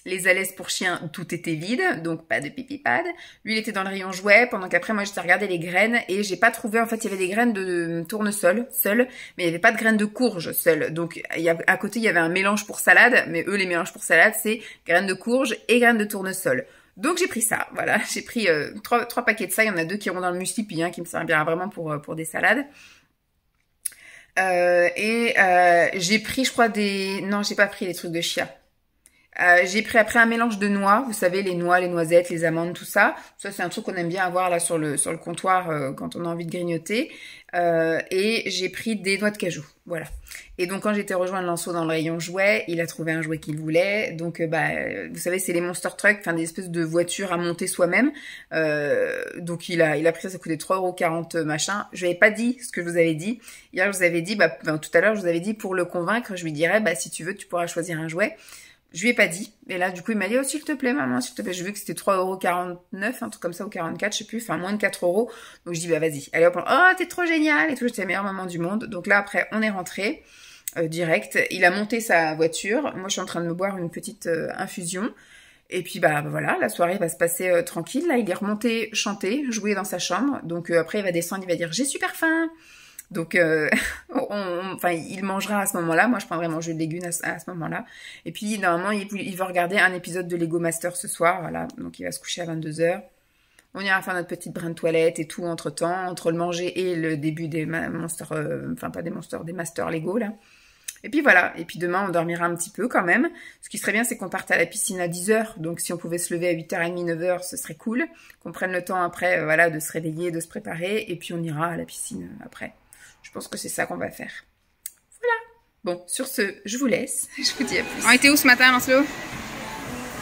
Les alaises pour chiens, tout était vide, donc pas de pipi-pad. Lui, il était dans le rayon jouets, pendant qu'après, moi, j'étais regardé les graines et j'ai pas trouvé, en fait, il y avait des graines de tournesol, seules, mais il y avait pas de graines de courge, seules. Donc, à côté, il y avait un mélange pour salade, mais eux, les mélanges pour salade, c'est graines de courge et graines de tournesol. Donc, j'ai pris ça, voilà. J'ai pris 3 paquets de ça, il y en a 2 qui iront dans le muesli, puis un qui me servira vraiment pour des salades. J'ai pris, je crois, non, j'ai pas pris les trucs de chia. J'ai pris après un mélange de noix, vous savez, les noix, les noisettes, les amandes, tout ça. Ça, c'est un truc qu'on aime bien avoir là sur le comptoir quand on a envie de grignoter. Et j'ai pris des noix de cajou, voilà. Et donc, quand j'étais rejoindre Lanceau dans le rayon jouets, il a trouvé un jouet qu'il voulait. Donc, vous savez, c'est les Monster Truck, enfin des espèces de voitures à monter soi-même. Donc, il a pris ça coûtait 3,40 € machin. Je lui avais pas dit ce que je vous avais dit. Hier, je vous avais dit, tout à l'heure, je vous avais dit pour le convaincre, je lui dirais, si tu veux, tu pourras choisir un jouet. Je lui ai pas dit. Et là, du coup, il m'a dit, oh, s'il te plaît, maman, s'il te plaît. J'ai vu que c'était 3,49 €, un truc comme ça, ou 44, je sais plus, enfin, moins de 4 €. Donc, je dis, vas-y. Allez, hop, oh, t'es trop génial, et tout, j'étais la meilleure maman du monde. Donc là, après, on est rentré, direct. Il a monté sa voiture. Moi, je suis en train de me boire une petite infusion. Et puis, voilà, la soirée va se passer tranquille. Là, il est remonté chanter, jouer dans sa chambre. Donc, après, il va descendre, il va dire, j'ai super faim. Donc, il mangera à ce moment-là. Moi, je prendrai mon jeu de légumes à ce moment-là. Et puis, normalement, il va regarder un épisode de Lego Master ce soir. Voilà. Donc, il va se coucher à 22 h. On ira faire notre petite brin de toilette et tout entre-temps, entre le manger et le début des monsters, pas des monsters, des Master Lego, là. Et puis, voilà. Et puis, demain, on dormira un petit peu quand même. Ce qui serait bien, c'est qu'on parte à la piscine à 10 h. Donc, si on pouvait se lever à 8h30, 9 h, ce serait cool. Qu'on prenne le temps après, de se réveiller, de se préparer. Et puis, on ira à la piscine après. Je pense que c'est ça qu'on va faire. Voilà. Bon, sur ce, je vous laisse. Je vous dis à plus. On était où ce matin, Lancelot?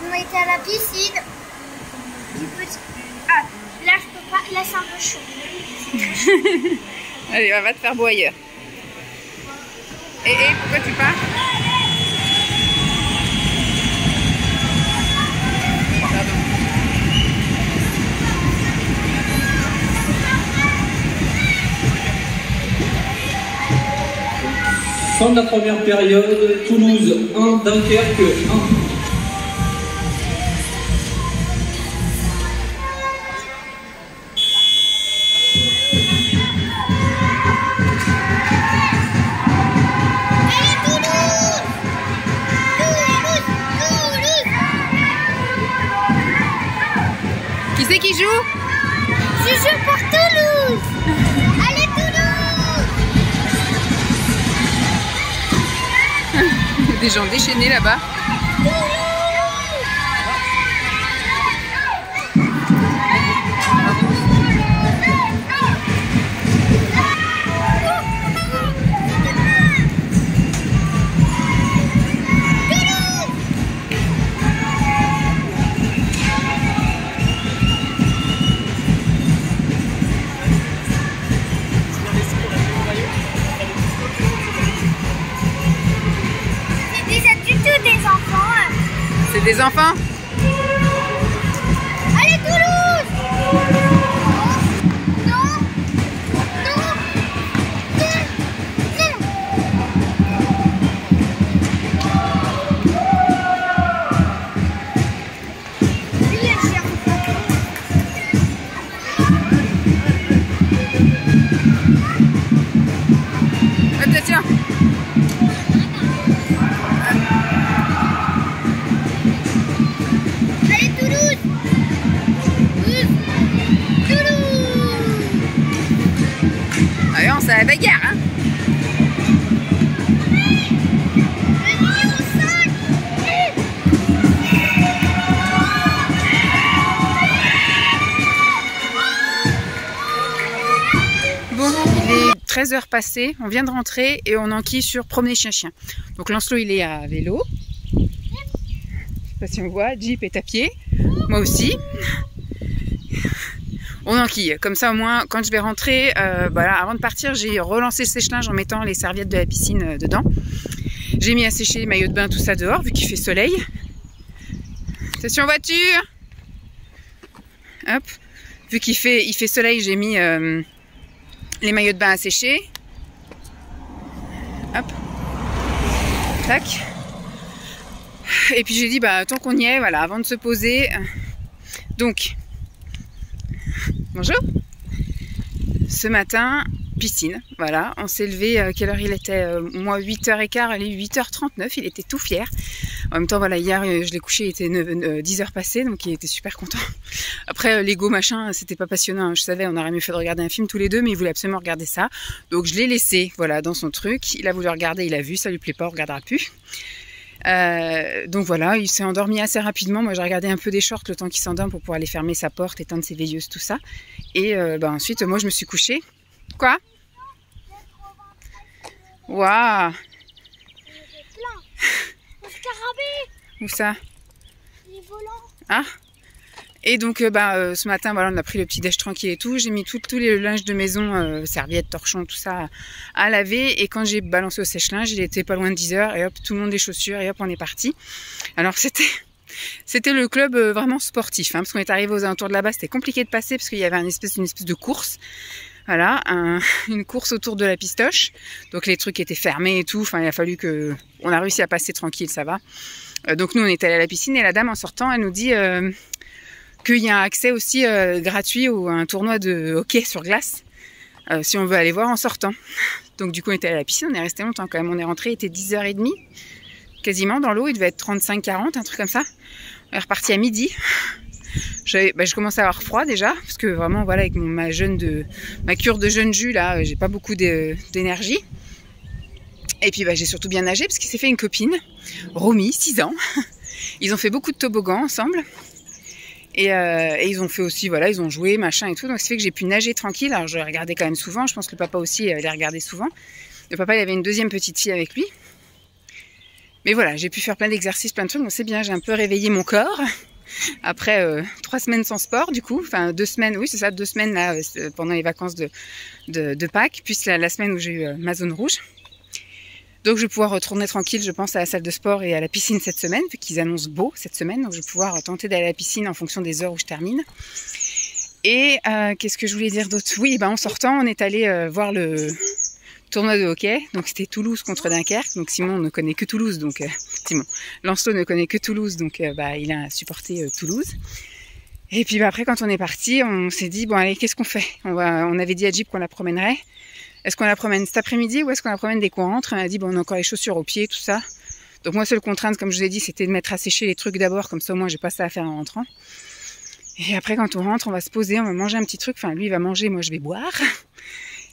On était à la piscine. Ah, là, je peux pas. Là, c'est un peu chaud. Allez, on va te faire beau ailleurs. Et pourquoi tu pars? Fin de la première période, Toulouse 1, Dunkerque 1. Qui c'est qui joue? Je joue pour Toulouse. Allez, Toulouse. Des gens déchaînés là-bas. Les enfants? Allez, Toulouse! Non! Non! Attention! Allez, Toulouse! Toulouse! Allez, on s'est à la bagarre, hein? Le numéro 5! Bon, il est 13h passées, on vient de rentrer et on enquille sur promener chien-chien. Donc Lancelot il est à vélo. Je sais pas si on voit, Jeep est à pied. Moi aussi. On enquille. Comme ça au moins quand je vais rentrer, voilà, avant de partir j'ai relancé le sèche-linge en mettant les serviettes de la piscine dedans. J'ai mis à sécher les maillots de bain, tout ça dehors vu qu'il fait soleil. Attention voiture. Hop. Vu qu'il fait soleil, j'ai mis les maillots de bain à sécher. Hop. Tac. Et puis j'ai dit, bah, tant qu'on y est, voilà, avant de se poser. Donc, bonjour. Ce matin, piscine. Voilà, on s'est levé, quelle heure il était? Moi, 8h15, elle est 8h39, il était tout fier. En même temps, voilà, hier, je l'ai couché, il était 10h passées, donc il était super content. Après, Lego, machin, c'était pas passionnant, hein, je savais, on aurait mieux fait de regarder un film tous les deux, mais il voulait absolument regarder ça. Donc je l'ai laissé, voilà, dans son truc. Il a voulu regarder, il a vu, ça lui plaît pas, on regardera plus. Donc voilà, il s'est endormi assez rapidement. Moi, j'ai regardé un peu des shorts le temps qu'il s'endorme pour pouvoir aller fermer sa porte, éteindre ses veilleuses, tout ça. Et ensuite, moi, je me suis couchée. Quoi? Waouh! Où ça? Les volants. Ah! Et donc, ce matin, voilà, on a pris le petit déj tranquille et tout. J'ai mis tout les linges de maison, serviettes, torchons, tout ça, à laver. Et quand j'ai balancé au sèche-linge, il était pas loin de 10h. Et hop, tout le monde les chaussures. Et hop, on est parti. Alors, c'était le club vraiment sportif. Hein, parce qu'on est arrivé aux alentours de là-bas. C'était compliqué de passer parce qu'il y avait une espèce de course. Voilà, une course autour de la pistoche. Donc, les trucs étaient fermés et tout. Enfin, il a fallu que... On a réussi à passer tranquille, ça va. Donc, nous, on est allé à la piscine. Et la dame, en sortant, elle nous dit... qu'il y a un accès aussi gratuit à un tournoi de hockey sur glace, si on veut aller voir en sortant. Donc du coup, on était allé à la piscine, on est resté longtemps quand même. On est rentré, il était 10h30, quasiment dans l'eau, il devait être 35-40, un truc comme ça. On est reparti à midi. Je commençais à avoir froid déjà, parce que vraiment, voilà, avec ma cure de jeune jus, là, j'ai pas beaucoup d'énergie. Et puis j'ai surtout bien nagé, parce qu'il s'est fait une copine, Romy, 6 ans. Ils ont fait beaucoup de toboggans ensemble. Et ils ont fait aussi, voilà, ils ont joué, machin et tout. Donc, ça fait que j'ai pu nager tranquille. Alors, je regardais quand même souvent. Je pense que le papa aussi les regardait souvent. Le papa, il avait une deuxième petite fille avec lui. Mais voilà, j'ai pu faire plein d'exercices, plein de trucs. Donc, c'est bien, j'ai un peu réveillé mon corps. Après 3 semaines sans sport, du coup. Enfin, 2 semaines, oui, c'est ça, 2 semaines là, pendant les vacances de Pâques. Puis la semaine où j'ai eu ma zone rouge. Donc je vais pouvoir retourner tranquille, je pense, à la salle de sport et à la piscine cette semaine, vu qu'ils annoncent beau cette semaine. Donc je vais pouvoir tenter d'aller à la piscine en fonction des heures où je termine. Et qu'est-ce que je voulais dire d'autre? Oui, en sortant, on est allé voir le tournoi de hockey. Donc c'était Toulouse contre Dunkerque. Donc Simon ne connaît que Toulouse. Donc Lancelot ne connaît que Toulouse. Donc il a supporté Toulouse. Et puis après, quand on est parti, on s'est dit, bon allez, qu'est-ce qu'on fait? On avait dit à Jeep qu'on la promènerait. Est-ce qu'on la promène cet après-midi ou est-ce qu'on la promène dès qu'on rentre? On a dit, bon, on a encore les chaussures aux pieds, tout ça. Donc moi, seule contrainte, comme je vous ai dit, c'était de mettre à sécher les trucs d'abord, comme ça au moins j'ai pas ça à faire en rentrant. Et après, quand on rentre, on va se poser, on va manger un petit truc. Enfin, lui, il va manger, moi, je vais boire.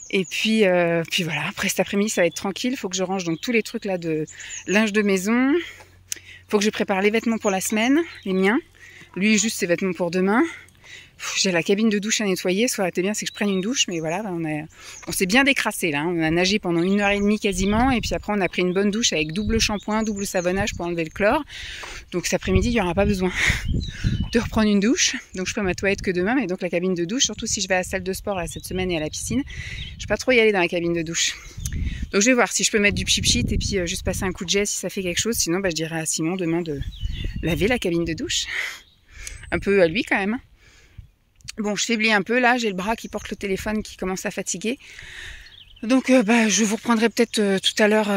Et puis voilà, après cet après-midi, ça va être tranquille. Il faut que je range donc tous les trucs là de linge de maison. Il faut que je prépare les vêtements pour la semaine, les miens. Lui, juste ses vêtements pour demain. J'ai la cabine de douche à nettoyer. Ce qui aurait été bien, c'est que je prenne une douche. Mais voilà, on s'est bien décrassé là. On a nagé pendant 1h30 quasiment. Et puis après, on a pris une bonne douche avec double shampoing, double savonnage pour enlever le chlore. Donc cet après-midi, il n'y aura pas besoin de reprendre une douche. Donc je ferai ma toilette que demain. Mais donc la cabine de douche, surtout si je vais à la salle de sport là, cette semaine et à la piscine, je ne vais pas trop y aller dans la cabine de douche. Donc je vais voir si je peux mettre du pchit et puis juste passer un coup de jet si ça fait quelque chose. Sinon, je dirai à Simon demain de laver la cabine de douche. Un peu à lui quand même. Bon, je faiblis un peu là, j'ai le bras qui porte le téléphone qui commence à fatiguer. Donc je vous reprendrai peut-être tout à l'heure,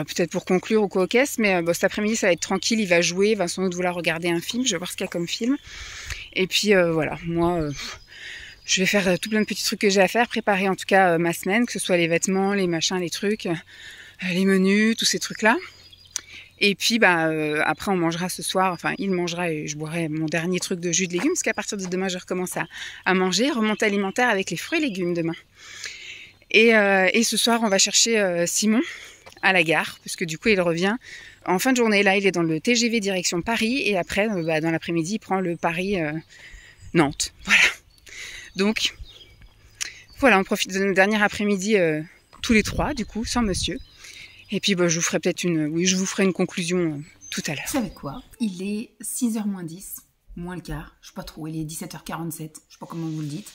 peut-être pour conclure ou quoi aux caisses, mais cet après-midi ça va être tranquille, il va jouer, il va sans doute vouloir regarder un film, je vais voir ce qu'il y a comme film. Et puis voilà, moi je vais faire tout plein de petits trucs que j'ai à faire, préparer en tout cas ma semaine, que ce soit les vêtements, les machins, les trucs, les menus, tous ces trucs-là. Et puis après on mangera ce soir, enfin il mangera et je boirai mon dernier truc de jus de légumes, parce qu'à partir de demain je recommence à manger, remontée alimentaire avec les fruits et légumes demain. Et ce soir on va chercher Simon à la gare, parce que du coup il revient en fin de journée, là il est dans le TGV direction Paris, et après dans l'après-midi il prend le Paris-Nantes, voilà. Donc voilà, on profite de notre dernier après-midi tous les trois, du coup, sans monsieur. Et puis je vous ferai peut-être je vous ferai une conclusion tout à l'heure. Vous savez quoi? Il est 6h moins 10, moins le quart, je sais pas trop, il est 17h47, je sais pas comment vous le dites.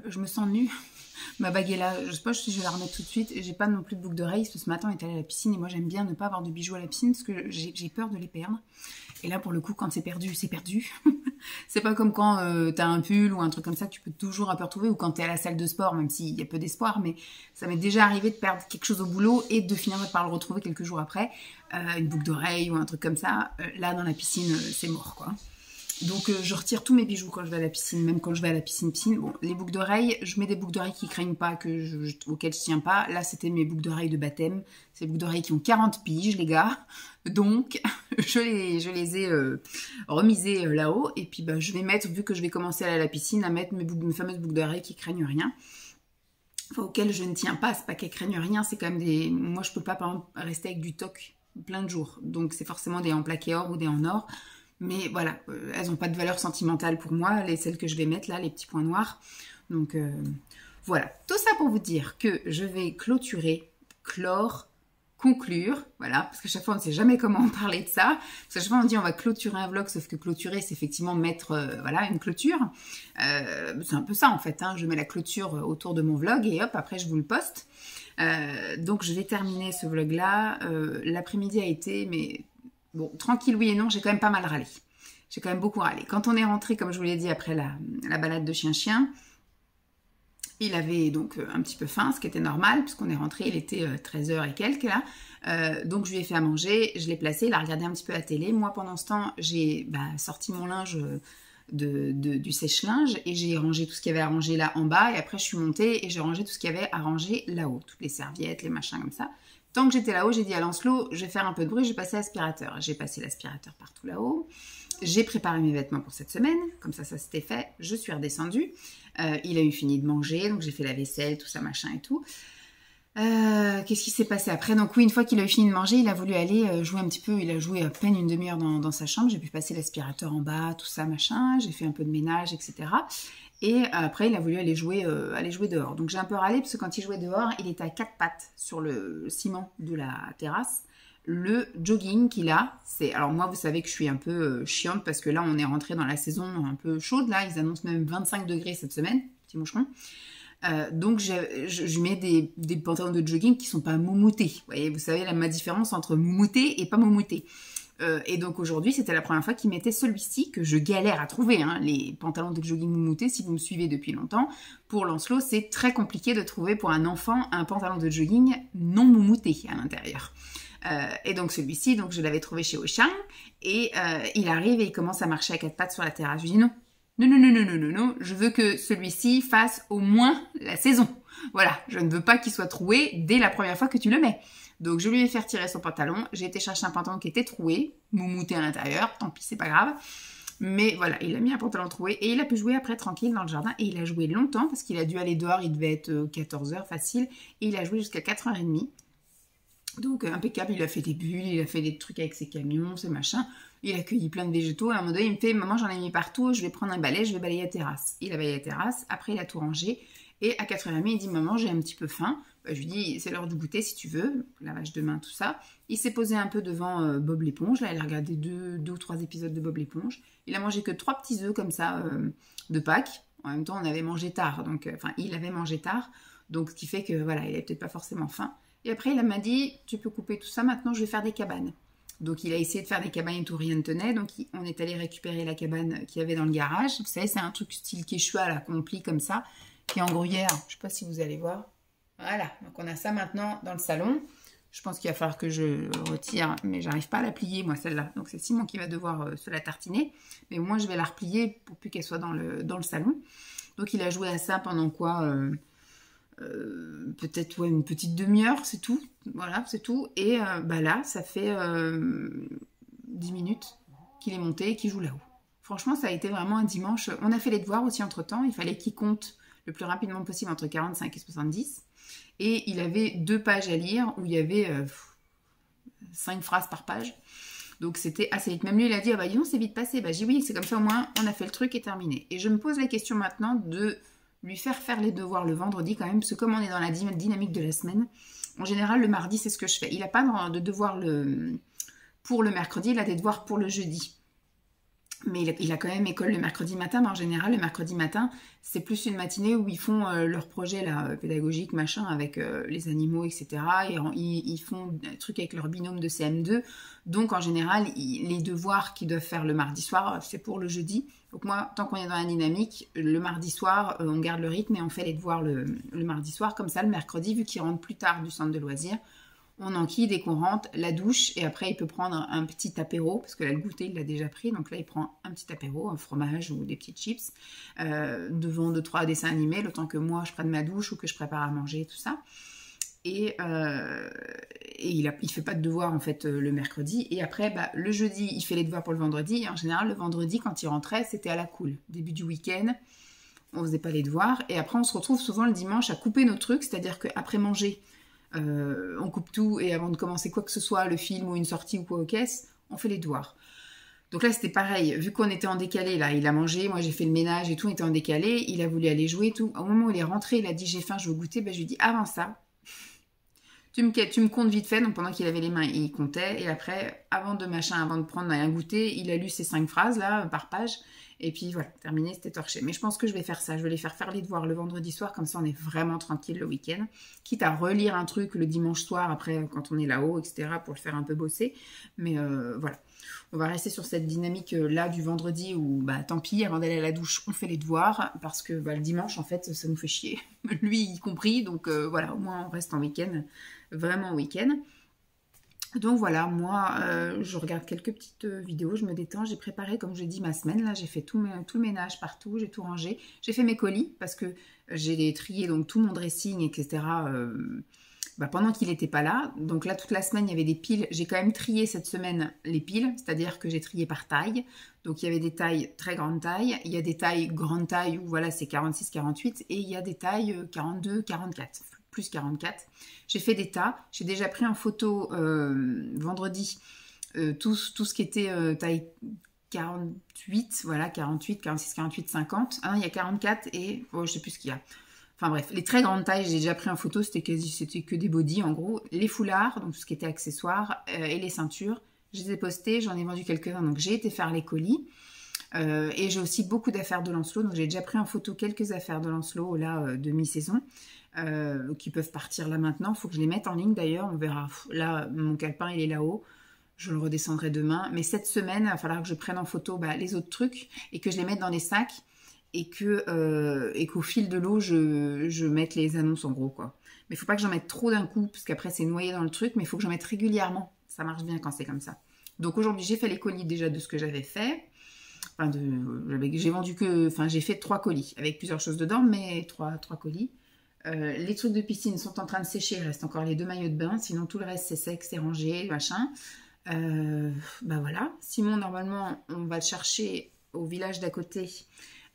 Je me sens nue, ma bague est là, je sais pas si je vais la remettre tout de suite, j'ai pas non plus de boucle d'oreille, parce que ce matin on est allé à la piscine, et moi j'aime bien ne pas avoir de bijoux à la piscine, parce que j'ai peur de les perdre. Et là pour le coup, quand c'est perdu, c'est perdu. C'est pas comme quand t'as un pull ou un truc comme ça que tu peux toujours un peu retrouver, ou quand t'es à la salle de sport, même s'il y a peu d'espoir, mais ça m'est déjà arrivé de perdre quelque chose au boulot et de finir par le retrouver quelques jours après, une boucle d'oreille ou un truc comme ça. Là dans la piscine, c'est mort quoi. Donc je retire tous mes bijoux quand je vais à la piscine, même quand je vais à la piscine. Bon, les boucles d'oreilles, je mets des boucles d'oreilles qui craignent pas, auxquelles je tiens pas. Là, c'était mes boucles d'oreilles de baptême. C'est des boucles d'oreilles qui ont 40 piges, les gars. Donc, je les ai remisées là-haut. Et puis, je vais mettre, vu que je vais commencer à aller à la piscine, à mettre mes fameuses boucles d'oreilles qui craignent rien. Enfin, auxquelles je ne tiens pas. C'est pas qu'elles craignent rien, c'est quand même des... Moi, je peux pas, par exemple, rester avec du toc plein de jours. Donc, c'est forcément des en plaqué or ou des en or. Mais voilà, elles n'ont pas de valeur sentimentale pour moi, celles que je vais mettre là, les petits points noirs. Donc voilà, tout ça pour vous dire que je vais conclure, voilà, parce qu'à chaque fois on ne sait jamais comment parler de ça. Parce qu'à chaque fois on dit on va clôturer un vlog, sauf que clôturer c'est effectivement mettre voilà, une clôture. C'est un peu ça en fait, hein. Je mets la clôture autour de mon vlog et hop, après je vous le poste. Donc je vais terminer ce vlog là. L'après-midi a été, mais... Bon, tranquille, oui et non, j'ai quand même pas mal râlé. J'ai quand même beaucoup râlé. Quand on est rentré, comme je vous l'ai dit, après la balade de chien-chien, il avait donc un petit peu faim, ce qui était normal, puisqu'on est rentré, il était 13h et quelques là. Donc je lui ai fait à manger, je l'ai placé, il a regardé un petit peu la télé. Moi, pendant ce temps, j'ai sorti mon linge du sèche-linge et j'ai rangé tout ce qu'il y avait à ranger là en bas. Et après, je suis montée et j'ai rangé tout ce qu'il y avait à ranger là-haut. Toutes les serviettes, les machins comme ça. Tant que j'étais là-haut, j'ai dit à Lancelot, je vais faire un peu de bruit, je vais passer l'aspirateur. J'ai passé l'aspirateur partout là-haut. J'ai préparé mes vêtements pour cette semaine. Comme ça s'était fait. Je suis redescendue. Il a eu fini de manger, donc j'ai fait la vaisselle, tout ça, machin et tout. Qu'est-ce qui s'est passé après? Donc oui, une fois qu'il a eu fini de manger, il a voulu aller jouer un petit peu. Il a joué à peine une demi-heure dans sa chambre. J'ai pu passer l'aspirateur en bas, tout ça, machin. J'ai fait un peu de ménage, etc. Et après, il a voulu aller jouer dehors. Donc j'ai un peu râlé, parce que quand il jouait dehors, il était à 4 pattes sur le ciment de la terrasse. Le jogging qu'il a, c'est... Alors moi, vous savez que je suis un peu chiante, parce que là, on est rentré dans la saison un peu chaude. Là, ils annoncent même 25 degrés cette semaine, petit moucheron. Donc je mets des pantalons de jogging qui sont pas moumoutés. Vous savez ma différence entre moumouté et pas moumouté. Et donc aujourd'hui, c'était la première fois qu'il mettait celui-ci, que je galère à trouver, hein, les pantalons de jogging moumoutés. Si vous me suivez depuis longtemps, pour Lancelot, c'est très compliqué de trouver pour un enfant un pantalon de jogging non moumouté à l'intérieur. Et donc celui-ci, donc je l'avais trouvé chez Auchan, et il arrive et il commence à marcher à 4 pattes sur la terrasse. Je lui dis non, je veux que celui-ci fasse au moins la saison. Voilà, je ne veux pas qu'il soit troué dès la première fois que tu le mets. Donc je lui ai fait retirer son pantalon, j'ai été chercher un pantalon qui était troué, moumouté à l'intérieur, tant pis, c'est pas grave. Mais voilà, il a mis un pantalon troué et il a pu jouer après tranquille dans le jardin. Et il a joué longtemps parce qu'il a dû aller dehors, il devait être 14h facile. Et il a joué jusqu'à 4h30. Donc impeccable, il a fait des bulles, il a fait des trucs avec ses camions, ses machins. Il a cueilli plein de végétaux. Et à un moment donné, il me fait « Maman, j'en ai mis partout, je vais prendre un balai, je vais balayer la terrasse. » Il a balayé la terrasse, après il a tout rangé. Et à 4h30, il dit « Maman, j'ai un petit peu faim. » Je lui dis « C'est l'heure du goûter si tu veux. » Lavage de main, tout ça. Il s'est posé un peu devant Bob l'éponge. Là, il a regardé deux ou trois épisodes de Bob l'éponge. Il a mangé que 3 petits œufs comme ça de Pâques. En même temps, on avait mangé tard. Donc, il avait mangé tard. Donc, ce qui fait que, voilà, il n'avait peut-être pas forcément faim. Et après, il m'a dit « Tu peux couper tout ça. Maintenant, je vais faire des cabanes. » Donc il a essayé de faire des cabanes et tout, rien ne tenait. Donc on est allé récupérer la cabane qu'il y avait dans le garage. Vous savez, c'est un truc style Quechua là, qu'on plie comme ça, qui est en gruyère. Je ne sais pas si vous allez voir. Voilà, donc on a ça maintenant dans le salon. Je pense qu'il va falloir que je retire, mais j'arrive pas à la plier, moi, celle-là. Donc, c'est Simon qui va devoir se la tartiner. Mais au moins, je vais la replier pour plus qu'elle soit dans le salon. Donc, il a joué à ça pendant quoi peut-être une petite demi-heure, c'est tout. Voilà, c'est tout. Et là, ça fait 10 minutes qu'il est monté et qu'il joue là-haut. Franchement, ça a été vraiment un dimanche. On a fait les devoirs aussi entre-temps. Il fallait qu'il compte le plus rapidement possible entre 45 et 70. Et il avait 2 pages à lire où il y avait 5 phrases par page. Donc c'était assez vite. Même lui, il a dit, ah bah dis donc, c'est vite passé. Bah j'ai dit oui, c'est comme ça au moins, on a fait le truc et terminé. Et je me pose la question maintenant de lui faire les devoirs le vendredi quand même, parce que comme on est dans la dynamique de la semaine, en général, le mardi, c'est ce que je fais. Il n'a pas de devoirs pour le mercredi, il a des devoirs pour le jeudi. Mais il a quand même école le mercredi matin, mais en général, le mercredi matin, c'est plus une matinée où ils font leur projet là, pédagogique, machin, avec les animaux, etc. Et ils font des trucs avec leur binôme de CM2. Donc, en général, les devoirs qu'ils doivent faire le mardi soir, c'est pour le jeudi. Donc moi, tant qu'on est dans la dynamique, le mardi soir, on garde le rythme et on fait les devoirs le mardi soir. Comme ça, le mercredi, vu qu'ils rentrent plus tard du centre de loisirs, on enquille dès qu'on rentre, la douche, et après il peut prendre un petit apéro, parce que là le goûter il l'a déjà pris, donc là il prend un petit apéro, un fromage ou des petites chips, devant 2-3 dessins animés, le temps que moi je prenne ma douche ou que je prépare à manger, tout ça. Et il fait pas de devoirs en fait le mercredi, et après le jeudi il fait les devoirs pour le vendredi, et en général le vendredi quand il rentrait c'était à la cool, début du week-end, on faisait pas les devoirs, et après on se retrouve souvent le dimanche à couper nos trucs, c'est-à-dire qu'après manger, on coupe tout et avant de commencer quoi que ce soit, le film ou une sortie ou quoi aux caisses, on fait les devoirs. Donc là c'était pareil, vu qu'on était en décalé, là il a mangé, moi j'ai fait le ménage et tout, on était en décalé, il a voulu aller jouer et tout. Au moment où il est rentré, il a dit j'ai faim, je veux goûter, je lui ai dit avant ça, tu me comptes vite fait, donc pendant qu'il avait les mains il comptait, et après avant de prendre un goûter, il a lu ces 5 phrases là par page. Et puis voilà, terminé, c'était torché. Mais je pense que je vais faire ça. Je vais les faire les devoirs le vendredi soir, comme ça on est vraiment tranquille le week-end. Quitte à relire un truc le dimanche soir, après quand on est là-haut, etc., pour le faire un peu bosser. Mais voilà, on va rester sur cette dynamique-là du vendredi où, tant pis, avant d'aller à la douche, on fait les devoirs. Parce que le dimanche, en fait, ça nous fait chier. Lui y compris. Donc voilà, au moins on reste en week-end, vraiment en week-end. Donc voilà, moi, je regarde quelques petites vidéos, je me détends. J'ai préparé, comme je dis, ma semaine. Là, j'ai fait tout le ménage partout, j'ai tout rangé. J'ai fait mes colis parce que j'ai trié donc tout mon dressing, etc. Pendant qu'il n'était pas là. Donc là, toute la semaine, il y avait des piles. J'ai quand même trié cette semaine les piles, c'est-à-dire que j'ai trié par taille. Donc il y avait des tailles très grande taille. Il y a des tailles grande taille où voilà, c'est 46, 48. Et il y a des tailles 42, 44. Plus 44. J'ai fait des tas. J'ai déjà pris en photo vendredi tout ce qui était taille 48, voilà, 48, 46, 48, 50. Ah non, il y a 44 et je sais plus ce qu'il y a. Enfin bref, les très grandes tailles, j'ai déjà pris en photo, c'était que des bodys en gros. Les foulards, donc tout ce qui était accessoires, et les ceintures, je les ai postés, j'en ai vendu quelques-uns, donc j'ai été faire les colis. Et j'ai aussi beaucoup d'affaires de Lancelot, donc j'ai déjà pris en photo quelques affaires de Lancelot là de mi-saison. Qui peuvent partir là maintenant. Il faut que je les mette en ligne d'ailleurs, on verra. Là, mon calepin, il est là-haut. Je le redescendrai demain. Mais cette semaine, il va falloir que je prenne en photo les autres trucs et que je les mette dans les sacs et qu'au fil de l'eau, je mette les annonces en gros, quoi. Mais il ne faut pas que j'en mette trop d'un coup parce qu'après, c'est noyé dans le truc. Mais il faut que j'en mette régulièrement. Ça marche bien quand c'est comme ça. Donc aujourd'hui, j'ai fait les colis déjà de ce que j'avais fait. J'ai fait 3 colis avec plusieurs choses dedans, mais 3 colis. Les trucs de piscine sont en train de sécher, il reste encore les 2 maillots de bain, sinon tout le reste c'est sec, c'est rangé, machin. Voilà, Simon normalement on va le chercher au village d'à côté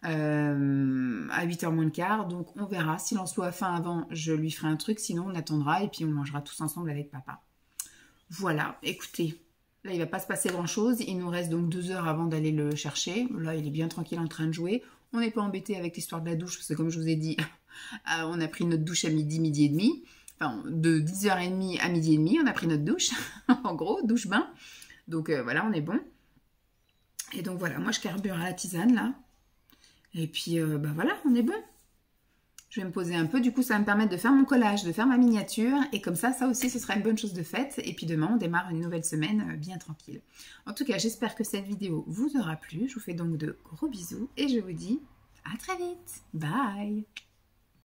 à 8h moins le quart, donc on verra, si Lancelot a faim avant je lui ferai un truc, sinon on attendra et puis on mangera tous ensemble avec papa. Voilà, écoutez, là il va pas se passer grand chose, il nous reste donc 2 heures avant d'aller le chercher, là il est bien tranquille en train de jouer, on n'est pas embêté avec l'histoire de la douche, parce que comme je vous ai dit, on a pris notre douche à midi et demi. Enfin, de 10h30 à midi et demi, on a pris notre douche. En gros, douche-bain. Donc voilà, on est bon. Et donc voilà, moi je carbure à la tisane là. Et puis voilà, on est bon. Je vais me poser un peu, du coup ça va me permettre de faire mon collage, de faire ma miniature, et comme ça aussi ce sera une bonne chose de faite. Et puis demain on démarre une nouvelle semaine bien tranquille. En tout cas j'espère que cette vidéo vous aura plu, je vous fais donc de gros bisous et je vous dis à très vite, bye.